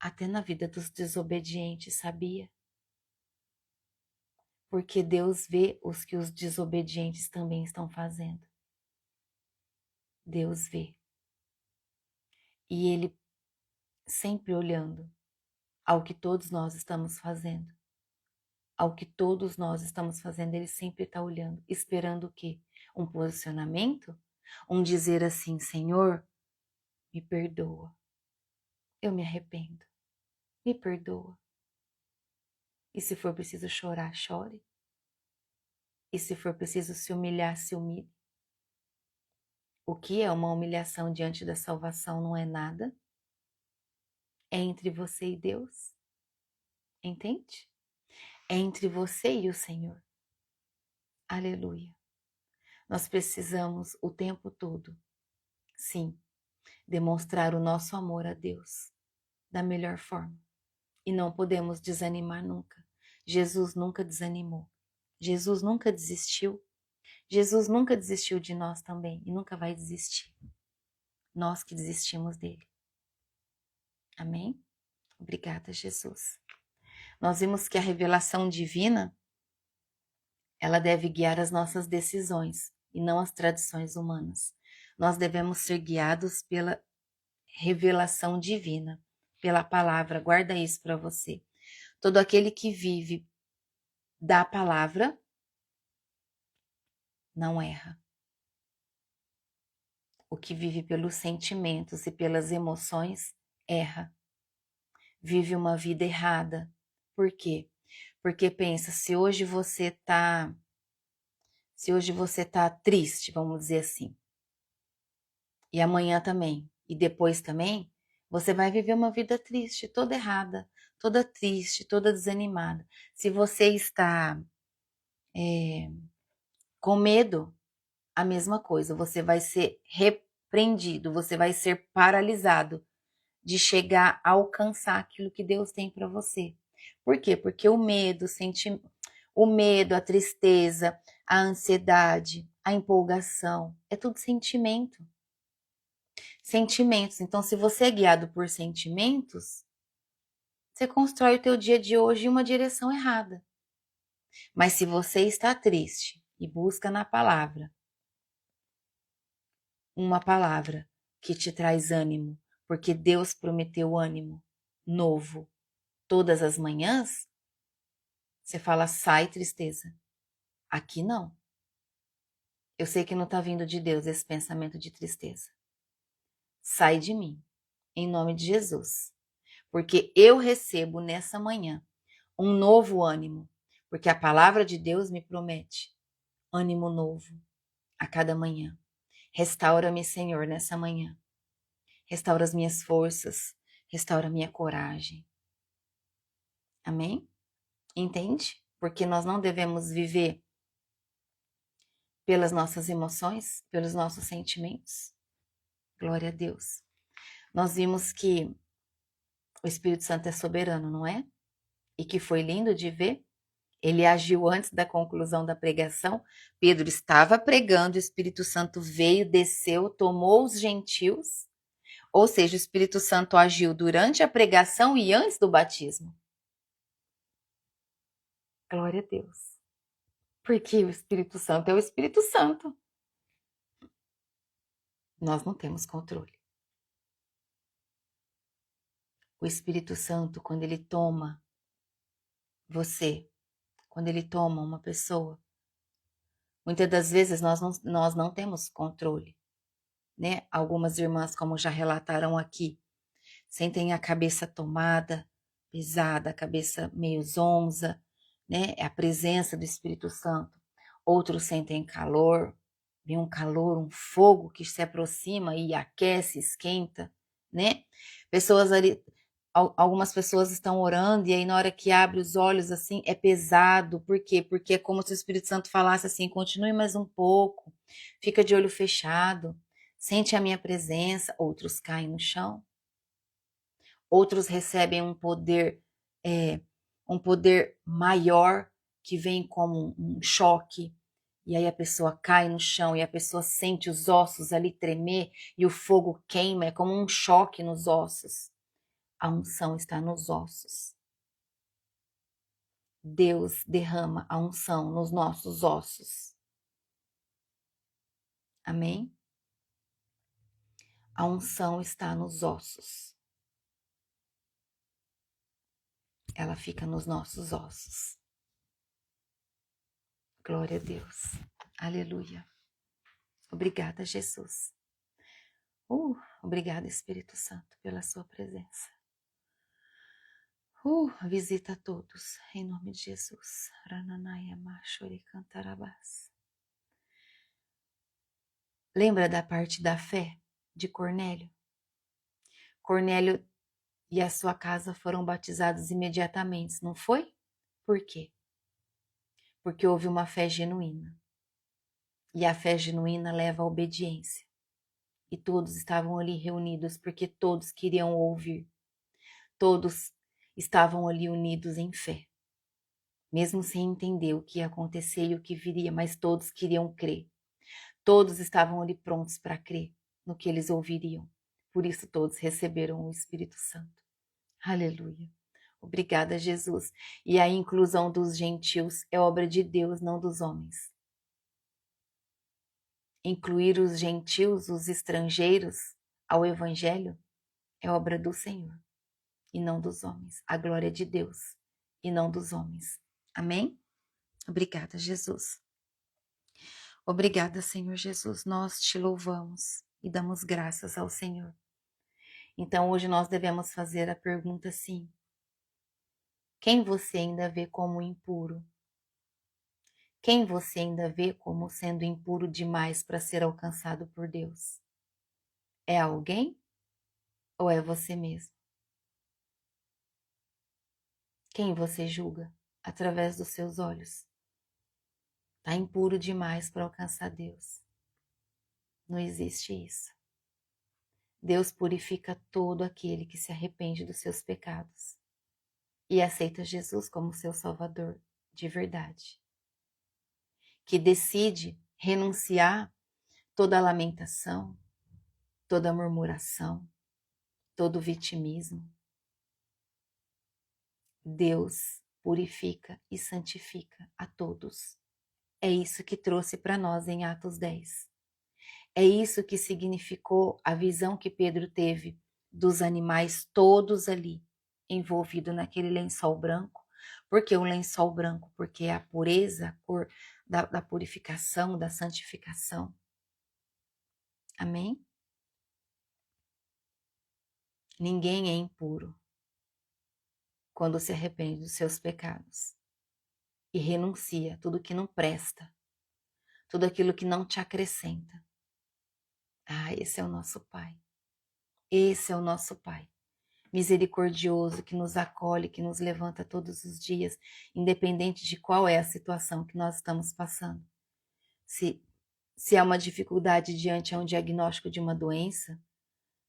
Até na vida dos desobedientes, sabia? Porque Deus vê os que os desobedientes também estão fazendo. Deus vê. E Ele sempre olhando ao que todos nós estamos fazendo. Ao que todos nós estamos fazendo, Ele sempre está olhando, esperando o quê? Um posicionamento? Um dizer assim, Senhor, me perdoa. Eu me arrependo. Me perdoa. E se for preciso chorar, chore. E se for preciso se humilhar, se humilhe. O que é uma humilhação diante da salvação não é nada. É entre você e Deus. Entende? É entre você e o Senhor. Aleluia. Nós precisamos o tempo todo, sim, demonstrar o nosso amor a Deus da melhor forma. E não podemos desanimar nunca. Jesus nunca desanimou. Jesus nunca desistiu. Jesus nunca desistiu de nós também e nunca vai desistir. Nós que desistimos dele. Amém? Obrigada, Jesus. Nós vimos que a revelação divina, ela deve guiar as nossas decisões e não as tradições humanas. Nós devemos ser guiados pela revelação divina, pela palavra. Guarda isso para você. Todo aquele que vive da palavra não erra. O que vive pelos sentimentos e pelas emoções erra. Vive uma vida errada. Por quê? Porque pensa, se hoje você tá triste, vamos dizer assim, e amanhã também, e depois também, você vai viver uma vida triste, toda errada, toda triste, toda desanimada. Se você está com medo, a mesma coisa, você vai ser repreendido, você vai ser paralisado de chegar a alcançar aquilo que Deus tem para você. Por quê? Porque o medo, a tristeza, a ansiedade, a empolgação, é tudo sentimento. Sentimentos. Então, se você é guiado por sentimentos, você constrói o teu dia de hoje em uma direção errada. Mas se você está triste e busca na palavra, uma palavra que te traz ânimo, porque Deus prometeu ânimo novo todas as manhãs, você fala, sai tristeza. Aqui não. Eu sei que não está vindo de Deus esse pensamento de tristeza. Sai de mim, em nome de Jesus. Porque eu recebo nessa manhã um novo ânimo. Porque a palavra de Deus me promete ânimo novo a cada manhã. Restaura-me, Senhor, nessa manhã. Restaura as minhas forças. Restaura a minha coragem. Amém? Entende? Porque nós não devemos viver pelas nossas emoções, pelos nossos sentimentos. Glória a Deus. Nós vimos que o Espírito Santo é soberano, não é? E que foi lindo de ver. Ele agiu antes da conclusão da pregação. Pedro estava pregando, o Espírito Santo veio, desceu, tomou os gentios. Ou seja, o Espírito Santo agiu durante a pregação e antes do batismo. Glória a Deus. Porque o Espírito Santo é o Espírito Santo. Nós não temos controle. O Espírito Santo, quando ele toma você, quando ele toma uma pessoa, muitas das vezes nós não temos controle, né? Algumas irmãs, como já relataram aqui, sentem a cabeça tomada, pesada, a cabeça meio zonza, né? É a presença do Espírito Santo. Outros sentem calor, vem um calor, um fogo que se aproxima e aquece, esquenta, né? Pessoas ali, algumas pessoas estão orando e aí na hora que abre os olhos assim é pesado. Por quê? Porque é como se o Espírito Santo falasse assim, continue mais um pouco, fica de olho fechado, sente a minha presença. Outros caem no chão. Outros recebem um poder maior que vem como um choque, e aí a pessoa cai no chão e a pessoa sente os ossos ali tremer e o fogo queima, é como um choque nos ossos. A unção está nos ossos. Deus derrama a unção nos nossos ossos. Amém? A unção está nos ossos. Ela fica nos nossos ossos. Glória a Deus. Aleluia. Obrigada, Jesus. Obrigada, Espírito Santo, pela sua presença. Visita a todos, em nome de Jesus. Lembra da parte da fé de Cornélio? Cornélio e a sua casa foram batizados imediatamente, não foi? Por quê? Porque houve uma fé genuína. E a fé genuína leva à obediência. E todos estavam ali reunidos porque todos queriam ouvir. Todos estavam ali unidos em fé. Mesmo sem entender o que ia acontecer e o que viria, mas todos queriam crer. Todos estavam ali prontos para crer no que eles ouviriam. Por isso todos receberam o Espírito Santo. Aleluia. Obrigada, Jesus. E a inclusão dos gentios é obra de Deus, não dos homens. Incluir os gentios, os estrangeiros, ao Evangelho é obra do Senhor e não dos homens. A glória é de Deus e não dos homens. Amém? Obrigada, Jesus. Obrigada, Senhor Jesus. Nós te louvamos e damos graças ao Senhor. Então, hoje nós devemos fazer a pergunta assim: quem você ainda vê como impuro? Quem você ainda vê como sendo impuro demais para ser alcançado por Deus? É alguém ou é você mesmo? Quem você julga através dos seus olhos? Está impuro demais para alcançar Deus. Não existe isso. Deus purifica todo aquele que se arrepende dos seus pecados e aceita Jesus como seu Salvador de verdade, que decide renunciar toda lamentação, toda murmuração, todo vitimismo. Deus purifica e santifica a todos. É isso que trouxe para nós em Atos 10. É isso que significou a visão que Pedro teve dos animais todos ali, envolvidos naquele lençol branco. Por que o lençol branco? Porque é a pureza, a cor da purificação, da santificação. Amém? Ninguém é impuro quando se arrepende dos seus pecados e renuncia tudo que não presta, tudo aquilo que não te acrescenta. Ah, esse é o nosso Pai. Esse é o nosso Pai. Misericordioso, que nos acolhe, que nos levanta todos os dias, independente de qual é a situação que nós estamos passando. Se há uma dificuldade diante a um diagnóstico de uma doença,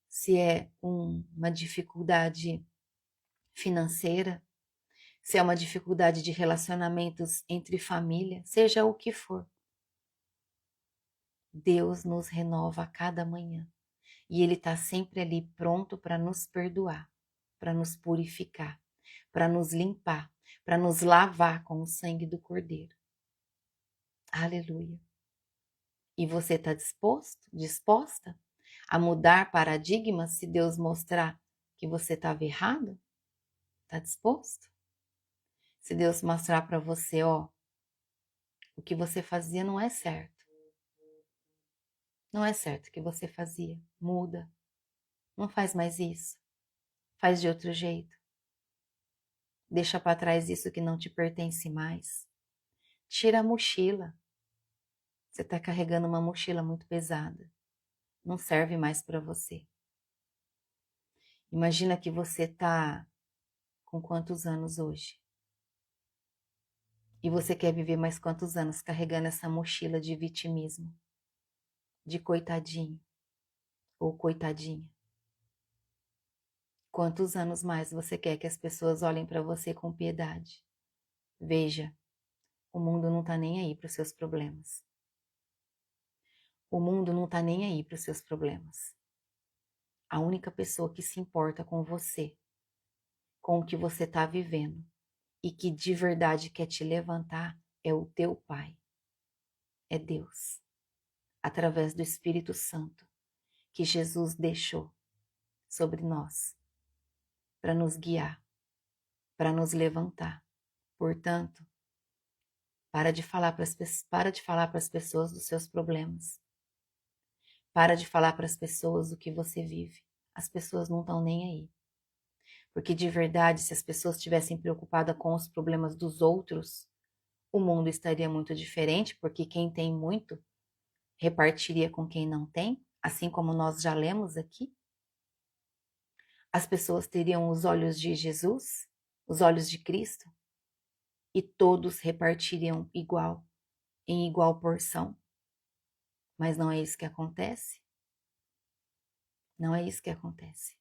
se é uma dificuldade financeira, se é uma dificuldade de relacionamentos entre família, seja o que for. Deus nos renova a cada manhã. E Ele está sempre ali pronto para nos perdoar, para nos purificar, para nos limpar, para nos lavar com o sangue do Cordeiro. Aleluia. E você está disposta a mudar paradigmas se Deus mostrar que você estava errado? Está disposto? Se Deus mostrar para você, ó, o que você fazia não é certo. Não é certo o que você fazia. Muda. Não faz mais isso. Faz de outro jeito. Deixa para trás isso que não te pertence mais. Tira a mochila. Você está carregando uma mochila muito pesada. Não serve mais para você. Imagina que você está com quantos anos hoje? E você quer viver mais quantos anos carregando essa mochila de vitimismo? De coitadinho ou coitadinha? Quantos anos mais você quer que as pessoas olhem para você com piedade? Veja, o mundo não está nem aí para os seus problemas. O mundo não está nem aí para os seus problemas. A única pessoa que se importa com você, com o que você está vivendo e que de verdade quer te levantar é o teu Pai. É Deus, através do Espírito Santo que Jesus deixou sobre nós para nos guiar, para nos levantar. Portanto, para de falar para as pessoas dos seus problemas. Para de falar para as pessoas o que você vive. As pessoas não estão nem aí. Porque de verdade, se as pessoas estivessem preocupadas com os problemas dos outros, o mundo estaria muito diferente, porque quem tem muito repartiria com quem não tem, assim como nós já lemos aqui. As pessoas teriam os olhos de Jesus, os olhos de Cristo, e todos repartiriam igual, em igual porção. Mas não é isso que acontece. Não é isso que acontece.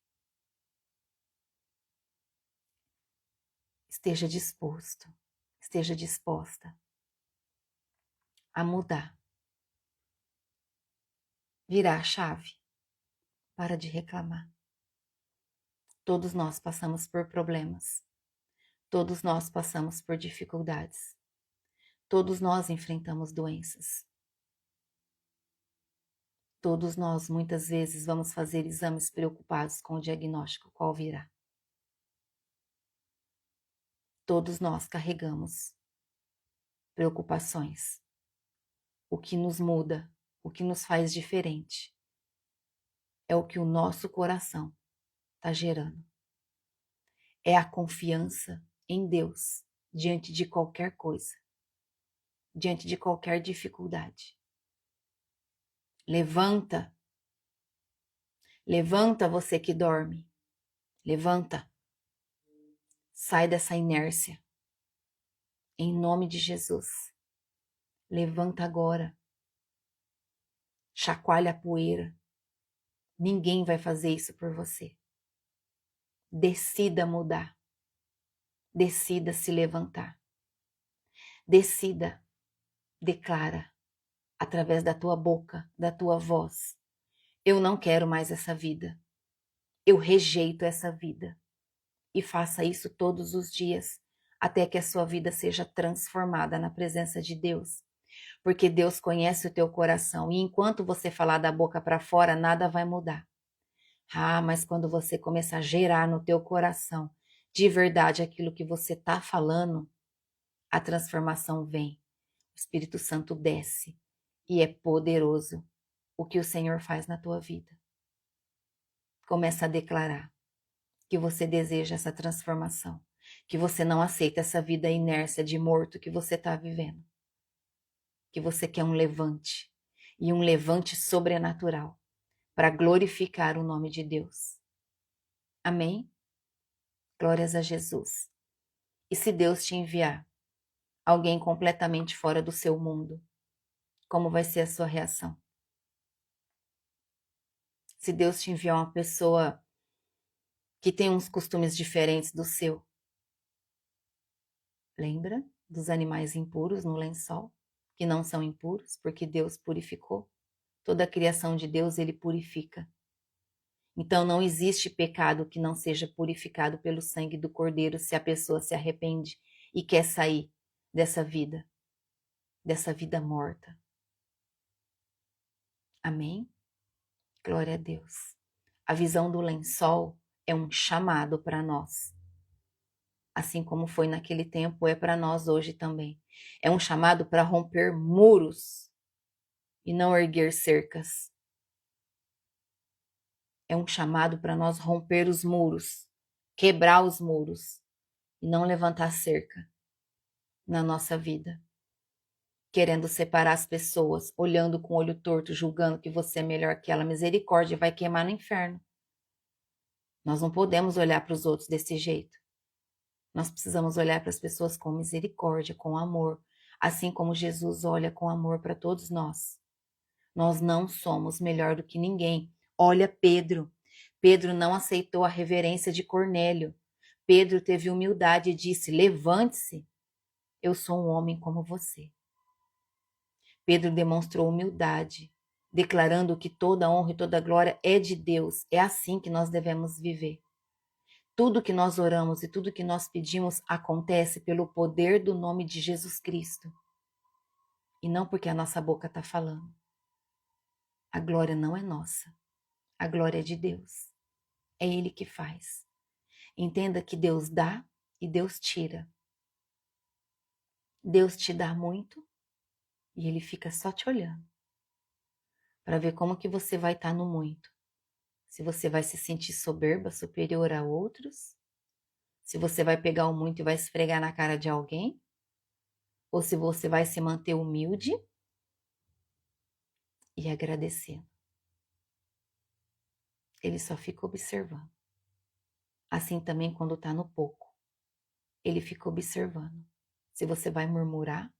Esteja disposto, esteja disposta a mudar. Virar a chave. Para de reclamar. Todos nós passamos por problemas. Todos nós passamos por dificuldades. Todos nós enfrentamos doenças. Todos nós, muitas vezes, vamos fazer exames preocupados com o diagnóstico, qual virá. Todos nós carregamos preocupações. O que nos muda, o que nos faz diferente, é o que o nosso coração está gerando. É a confiança em Deus diante de qualquer coisa, diante de qualquer dificuldade. Levanta. Levanta você que dorme. Levanta. Sai dessa inércia. Em nome de Jesus. Levanta agora. Chacoalha a poeira. Ninguém vai fazer isso por você. Decida mudar. Decida se levantar. Decida, declara, através da tua boca, da tua voz. Eu não quero mais essa vida. Eu rejeito essa vida. E faça isso todos os dias, até que a sua vida seja transformada na presença de Deus. Porque Deus conhece o teu coração. E enquanto você falar da boca para fora, nada vai mudar. Ah, mas quando você começar a gerar no teu coração de verdade aquilo que você está falando, a transformação vem. O Espírito Santo desce e é poderoso o que o Senhor faz na tua vida. Começa a declarar que você deseja essa transformação, que você não aceita essa vida inércia de morto que você está vivendo, que você quer um levante, e um levante sobrenatural para glorificar o nome de Deus. Amém? Glórias a Jesus. E se Deus te enviar alguém completamente fora do seu mundo, como vai ser a sua reação? Se Deus te enviar uma pessoa que tem uns costumes diferentes do seu, lembra dos animais impuros no lençol, que não são impuros, porque Deus purificou? Toda a criação de Deus, ele purifica. Então não existe pecado que não seja purificado pelo sangue do Cordeiro se a pessoa se arrepende e quer sair dessa vida morta. Amém? Glória a Deus. A visão do lençol é um chamado para nós. Assim como foi naquele tempo, é para nós hoje também. É um chamado para romper muros e não erguer cercas. É um chamado para nós romper os muros, quebrar os muros e não levantar cerca na nossa vida. Querendo separar as pessoas, olhando com o olho torto, julgando que você é melhor que ela. Misericórdia, vai queimar no inferno. Nós não podemos olhar para os outros desse jeito. Nós precisamos olhar para as pessoas com misericórdia, com amor, assim como Jesus olha com amor para todos nós. Nós não somos melhor do que ninguém. Olha Pedro. Pedro não aceitou a reverência de Cornélio. Pedro teve humildade e disse: levante-se, eu sou um homem como você. Pedro demonstrou humildade, declarando que toda honra e toda glória é de Deus. É assim que nós devemos viver. Tudo que nós oramos e tudo que nós pedimos acontece pelo poder do nome de Jesus Cristo. E não porque a nossa boca está falando. A glória não é nossa. A glória é de Deus. É Ele que faz. Entenda que Deus dá e Deus tira. Deus te dá muito e Ele fica só te olhando para ver como que você vai estar no muito. Se você vai se sentir soberba, superior a outros, se você vai pegar o muito e vai esfregar na cara de alguém, ou se você vai se manter humilde e agradecendo. Ele só fica observando. Assim também quando está no pouco, ele fica observando se você vai murmurar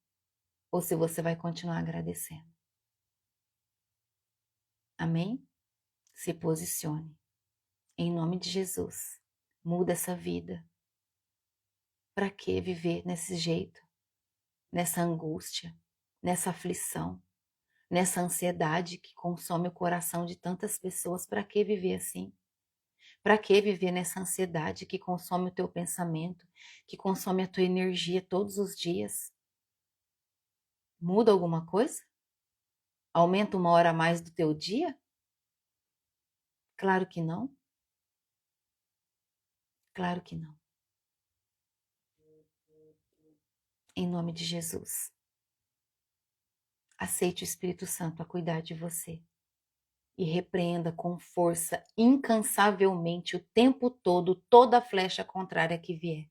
ou se você vai continuar agradecendo. Amém? Se posicione. Em nome de Jesus, muda essa vida. Para que viver nesse jeito? Nessa angústia, nessa aflição, nessa ansiedade que consome o coração de tantas pessoas? Para que viver assim? Para que viver nessa ansiedade que consome o teu pensamento, que consome a tua energia todos os dias? Muda alguma coisa? Aumenta uma hora a mais do teu dia? Claro que não. Claro que não. Em nome de Jesus. Aceite o Espírito Santo a cuidar de você. E repreenda com força, incansavelmente, o tempo todo, toda flecha contrária que vier.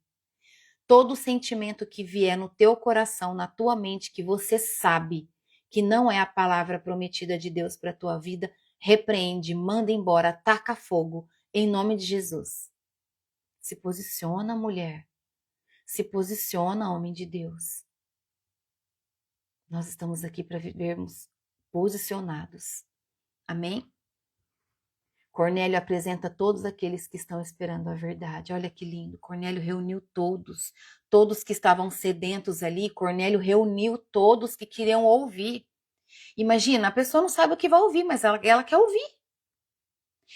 Todo sentimento que vier no teu coração, na tua mente, que você sabe que não é a palavra prometida de Deus para a tua vida, repreende, manda embora, taca fogo, em nome de Jesus. Se posiciona, mulher. Se posiciona, homem de Deus. Nós estamos aqui para vivermos posicionados. Amém? Cornélio apresenta todos aqueles que estão esperando a verdade. Olha que lindo. Cornélio reuniu todos. Todos que estavam sedentos ali. Cornélio reuniu todos que queriam ouvir. Imagina, a pessoa não sabe o que vai ouvir, mas ela quer ouvir.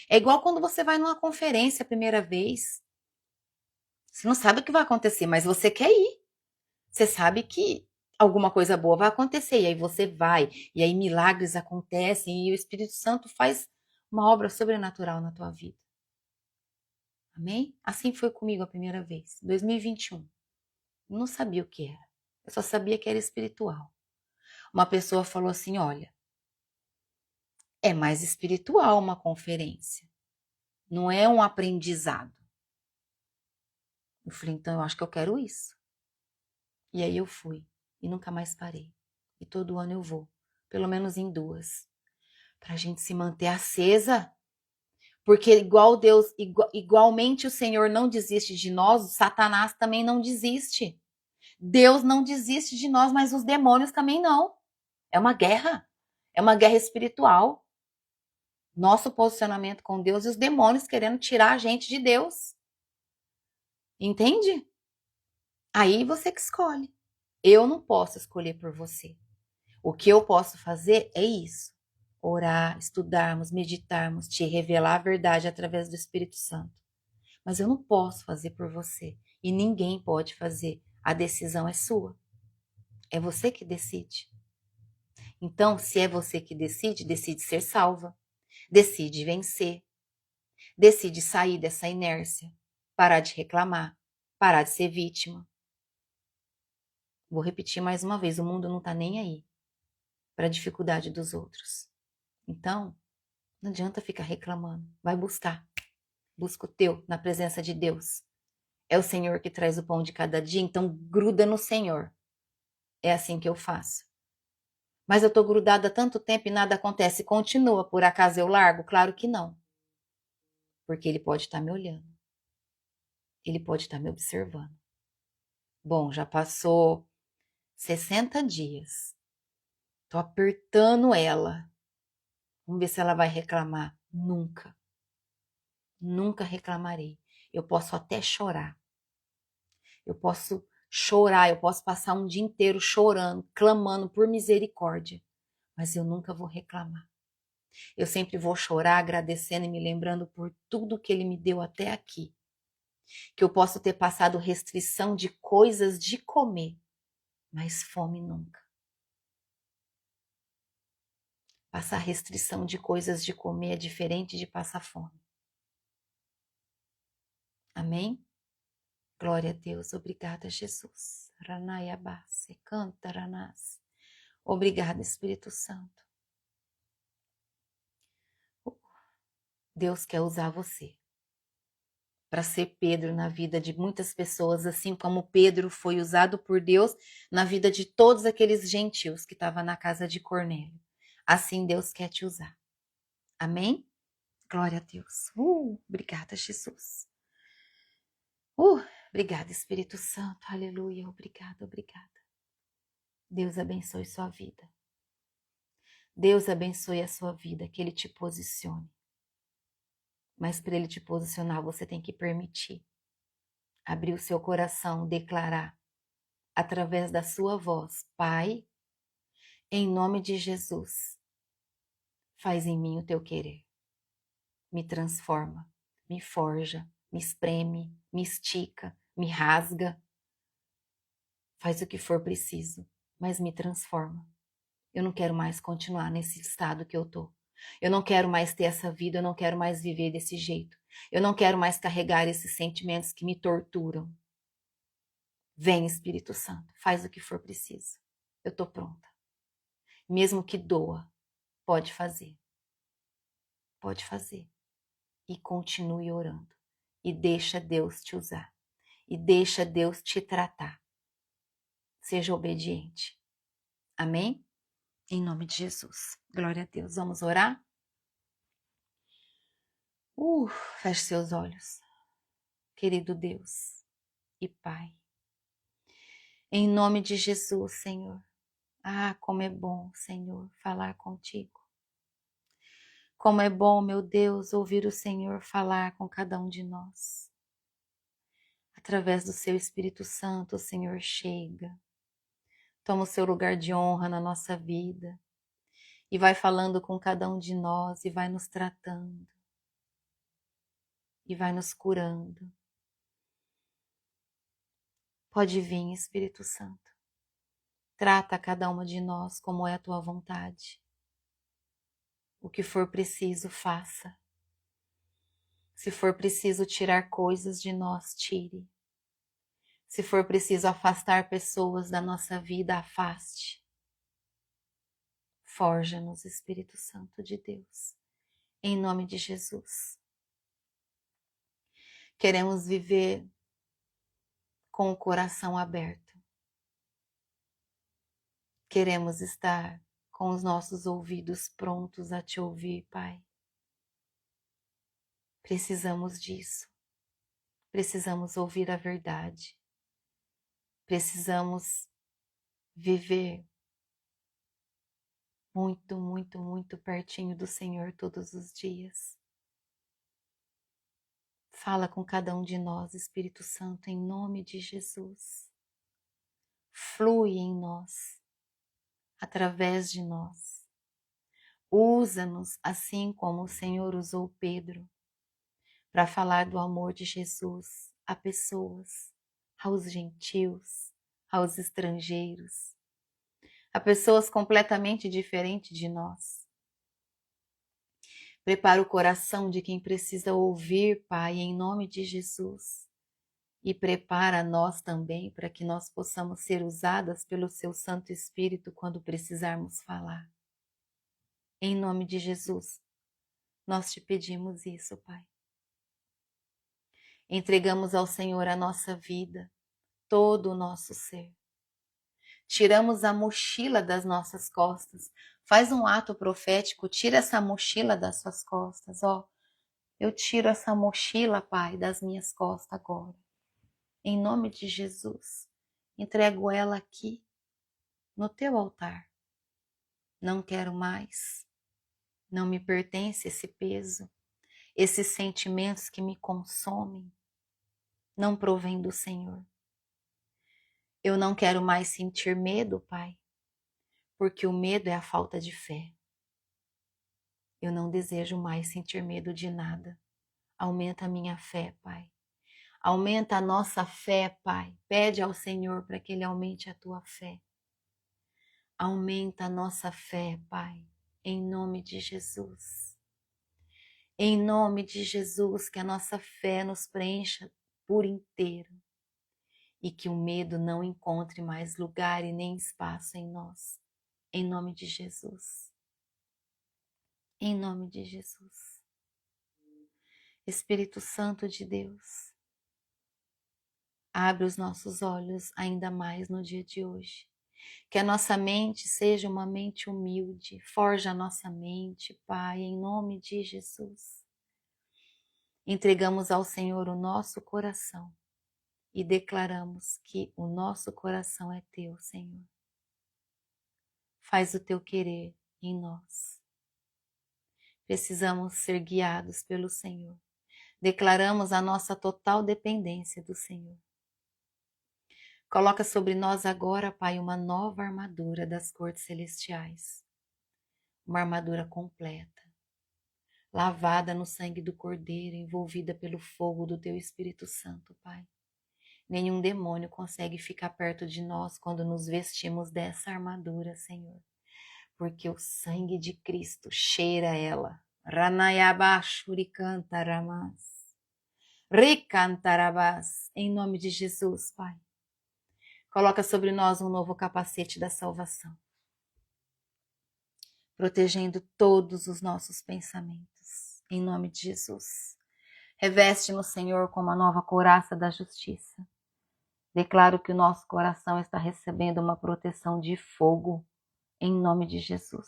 É igual quando você vai numa conferência a primeira vez. Você não sabe o que vai acontecer, mas você quer ir. Você sabe que alguma coisa boa vai acontecer, e aí você vai, e aí milagres acontecem, e o Espírito Santo faz uma obra sobrenatural na tua vida. Amém? Assim foi comigo a primeira vez, 2021. Eu não sabia o que era, eu só sabia que era espiritual. Uma pessoa falou assim, olha, é mais espiritual uma conferência, não é um aprendizado. Eu falei, então eu acho que eu quero isso. E aí eu fui, e nunca mais parei. E todo ano eu vou, pelo menos em 2. Para a gente se manter acesa, porque igualmente o Senhor não desiste de nós, o Satanás também não desiste. Deus não desiste de nós, mas os demônios também não. É uma guerra espiritual. Nosso posicionamento com Deus e os demônios querendo tirar a gente de Deus. Entende? Aí você que escolhe. Eu não posso escolher por você. O que eu posso fazer é isso. Orar, estudarmos, meditarmos, te revelar a verdade através do Espírito Santo. Mas eu não posso fazer por você. E ninguém pode fazer. A decisão é sua. É você que decide. Então, se é você que decide, decide ser salva. Decide vencer. Decide sair dessa inércia. Parar de reclamar. Parar de ser vítima. Vou repetir mais uma vez. O mundo não está nem aí para a dificuldade dos outros. Então, não adianta ficar reclamando. Vai buscar. Busca o teu na presença de Deus. É o Senhor que traz o pão de cada dia, então gruda no Senhor. É assim que eu faço. Mas eu estou grudada há tanto tempo e nada acontece. Continua, por acaso eu largo? Claro que não. Porque Ele pode estar me olhando. Ele pode estar me observando. Bom, já passou 60 dias. Estou apertando ela. Vamos ver se ela vai reclamar. Nunca. Nunca reclamarei. Eu posso até chorar. Eu posso chorar, eu posso passar um dia inteiro chorando, clamando por misericórdia. Mas eu nunca vou reclamar. Eu sempre vou chorar agradecendo e me lembrando por tudo que Ele me deu até aqui. Que eu posso ter passado restrição de coisas de comer, mas fome nunca. Passar restrição de coisas de comer é diferente de passar fome. Amém? Glória a Deus. Obrigada, Jesus. Ranayabase, canta ranás. Obrigada, Espírito Santo. Deus quer usar você para ser Pedro na vida de muitas pessoas, assim como Pedro foi usado por Deus na vida de todos aqueles gentios que estavam na casa de Cornélio. Assim Deus quer te usar. Amém? Glória a Deus. Obrigada, Jesus. Obrigada, Espírito Santo. Aleluia. Obrigada, obrigada. Deus abençoe sua vida. Deus abençoe a sua vida, que Ele te posicione. Mas para Ele te posicionar, você tem que permitir. Abrir o seu coração, declarar através da sua voz, Pai, em nome de Jesus, faz em mim o teu querer. Me transforma, me forja, me espreme, me estica, me rasga. Faz o que for preciso, mas me transforma. Eu não quero mais continuar nesse estado que eu tô. Eu não quero mais ter essa vida, eu não quero mais viver desse jeito. Eu não quero mais carregar esses sentimentos que me torturam. Vem, Espírito Santo, faz o que for preciso. Eu tô pronta. Mesmo que doa, pode fazer. Pode fazer. E continue orando. E deixa Deus te usar. E deixa Deus te tratar. Seja obediente. Amém? Em nome de Jesus. Glória a Deus. Vamos orar? Feche seus olhos. Querido Deus e Pai. Em nome de Jesus, Senhor. Como é bom, Senhor, falar contigo. Como é bom, meu Deus, ouvir o Senhor falar com cada um de nós. Através do seu Espírito Santo, o Senhor chega, toma o seu lugar de honra na nossa vida e vai falando com cada um de nós e vai nos tratando e vai nos curando. Pode vir, Espírito Santo. Trata cada uma de nós como é a tua vontade. O que for preciso, faça. Se for preciso tirar coisas de nós, tire. Se for preciso afastar pessoas da nossa vida, afaste. Forja-nos, Espírito Santo de Deus, em nome de Jesus. Queremos viver com o coração aberto. Queremos estar com os nossos ouvidos prontos a te ouvir, Pai. Precisamos disso. Precisamos ouvir a verdade. Precisamos viver muito, muito, muito pertinho do Senhor todos os dias. Fala com cada um de nós, Espírito Santo, em nome de Jesus. Flui em nós, através de nós. Usa-nos assim como o Senhor usou Pedro para falar do amor de Jesus a pessoas, aos gentios, aos estrangeiros, a pessoas completamente diferentes de nós. Prepara o coração de quem precisa ouvir, Pai, em nome de Jesus. E prepara nós também para que nós possamos ser usadas pelo Seu Santo Espírito quando precisarmos falar. Em nome de Jesus, nós te pedimos isso, Pai. Entregamos ao Senhor a nossa vida, todo o nosso ser. Tiramos a mochila das nossas costas. Faz um ato profético, tira essa mochila das suas costas, ó. Eu tiro essa mochila, Pai, das minhas costas agora. Em nome de Jesus, entrego ela aqui, no teu altar. Não quero mais. Não me pertence esse peso, esses sentimentos que me consomem. Não provém do Senhor. Eu não quero mais sentir medo, Pai, porque o medo é a falta de fé. Eu não desejo mais sentir medo de nada. Aumenta a minha fé, Pai. Aumenta a nossa fé, Pai. Pede ao Senhor para que Ele aumente a tua fé. Aumenta a nossa fé, Pai, em nome de Jesus. Em nome de Jesus, que a nossa fé nos preencha por inteiro e que o medo não encontre mais lugar e nem espaço em nós. Em nome de Jesus. Em nome de Jesus. Espírito Santo de Deus, abre os nossos olhos ainda mais no dia de hoje. Que a nossa mente seja uma mente humilde. Forja a nossa mente, Pai, em nome de Jesus. Entregamos ao Senhor o nosso coração e declaramos que o nosso coração é teu, Senhor. Faz o teu querer em nós. Precisamos ser guiados pelo Senhor. Declaramos a nossa total dependência do Senhor. Coloca sobre nós agora, Pai, uma nova armadura das cortes celestiais. Uma armadura completa, lavada no sangue do Cordeiro, envolvida pelo fogo do Teu Espírito Santo, Pai. Nenhum demônio consegue ficar perto de nós quando nos vestimos dessa armadura, Senhor. Porque o sangue de Cristo cheira ela. Ranayabashurikantaramas. Rikantarabas. Em nome de Jesus, Pai. Coloca sobre nós um novo capacete da salvação, protegendo todos os nossos pensamentos, em nome de Jesus. Reveste-nos, Senhor, com uma nova couraça da justiça. Declaro que o nosso coração está recebendo uma proteção de fogo, em nome de Jesus.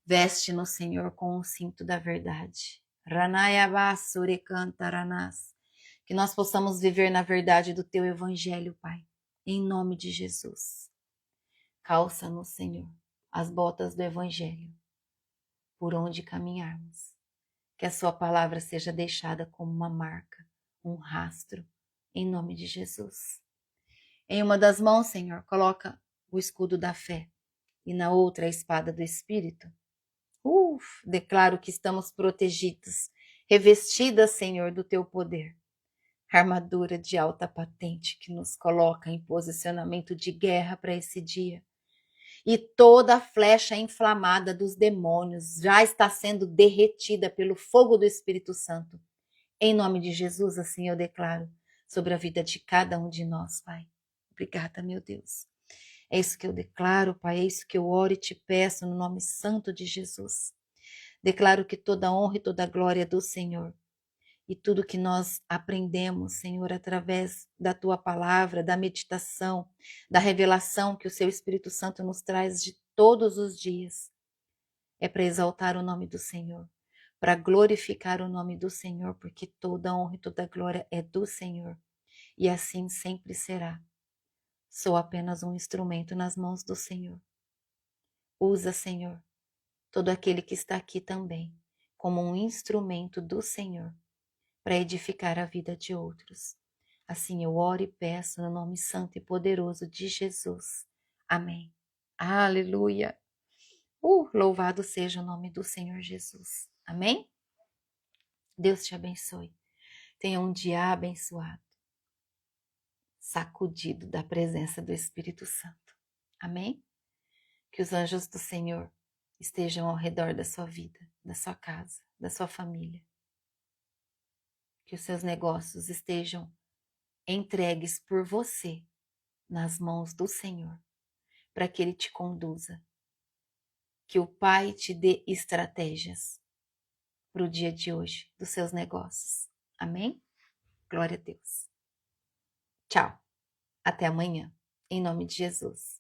Veste-nos, Senhor, com o cinto da verdade. Ranayabasurikantaranás. Que nós possamos viver na verdade do Teu Evangelho, Pai, em nome de Jesus. Calça-nos, Senhor, as botas do Evangelho, por onde caminharmos. Que a sua palavra seja deixada como uma marca, um rastro, em nome de Jesus. Em uma das mãos, Senhor, coloca o escudo da fé e na outra a espada do Espírito. Declaro que estamos protegidos, revestidas, Senhor, do teu poder. Armadura de alta patente que nos coloca em posicionamento de guerra para esse dia. E toda a flecha inflamada dos demônios já está sendo derretida pelo fogo do Espírito Santo. Em nome de Jesus, assim eu declaro sobre a vida de cada um de nós, Pai. Obrigada, meu Deus. É isso que eu declaro, Pai, é isso que eu oro e te peço no nome santo de Jesus. Declaro que toda honra e toda glória é do Senhor. E tudo que nós aprendemos, Senhor, através da tua palavra, da meditação, da revelação que o seu Espírito Santo nos traz de todos os dias, é para exaltar o nome do Senhor, para glorificar o nome do Senhor, porque toda honra e toda glória é do Senhor. E assim sempre será. Sou apenas um instrumento nas mãos do Senhor. Usa, Senhor, todo aquele que está aqui também, como um instrumento do Senhor, para edificar a vida de outros. Assim eu oro e peço no nome santo e poderoso de Jesus. Amém. Aleluia. Louvado seja o nome do Senhor Jesus. Amém? Deus te abençoe. Tenha um dia abençoado, sacudido da presença do Espírito Santo. Amém? Que os anjos do Senhor estejam ao redor da sua vida, da sua casa, da sua família. Que os seus negócios estejam entregues por você nas mãos do Senhor, para que Ele te conduza. Que o Pai te dê estratégias para o dia de hoje, dos seus negócios. Amém? Glória a Deus. Tchau. Até amanhã. Em nome de Jesus.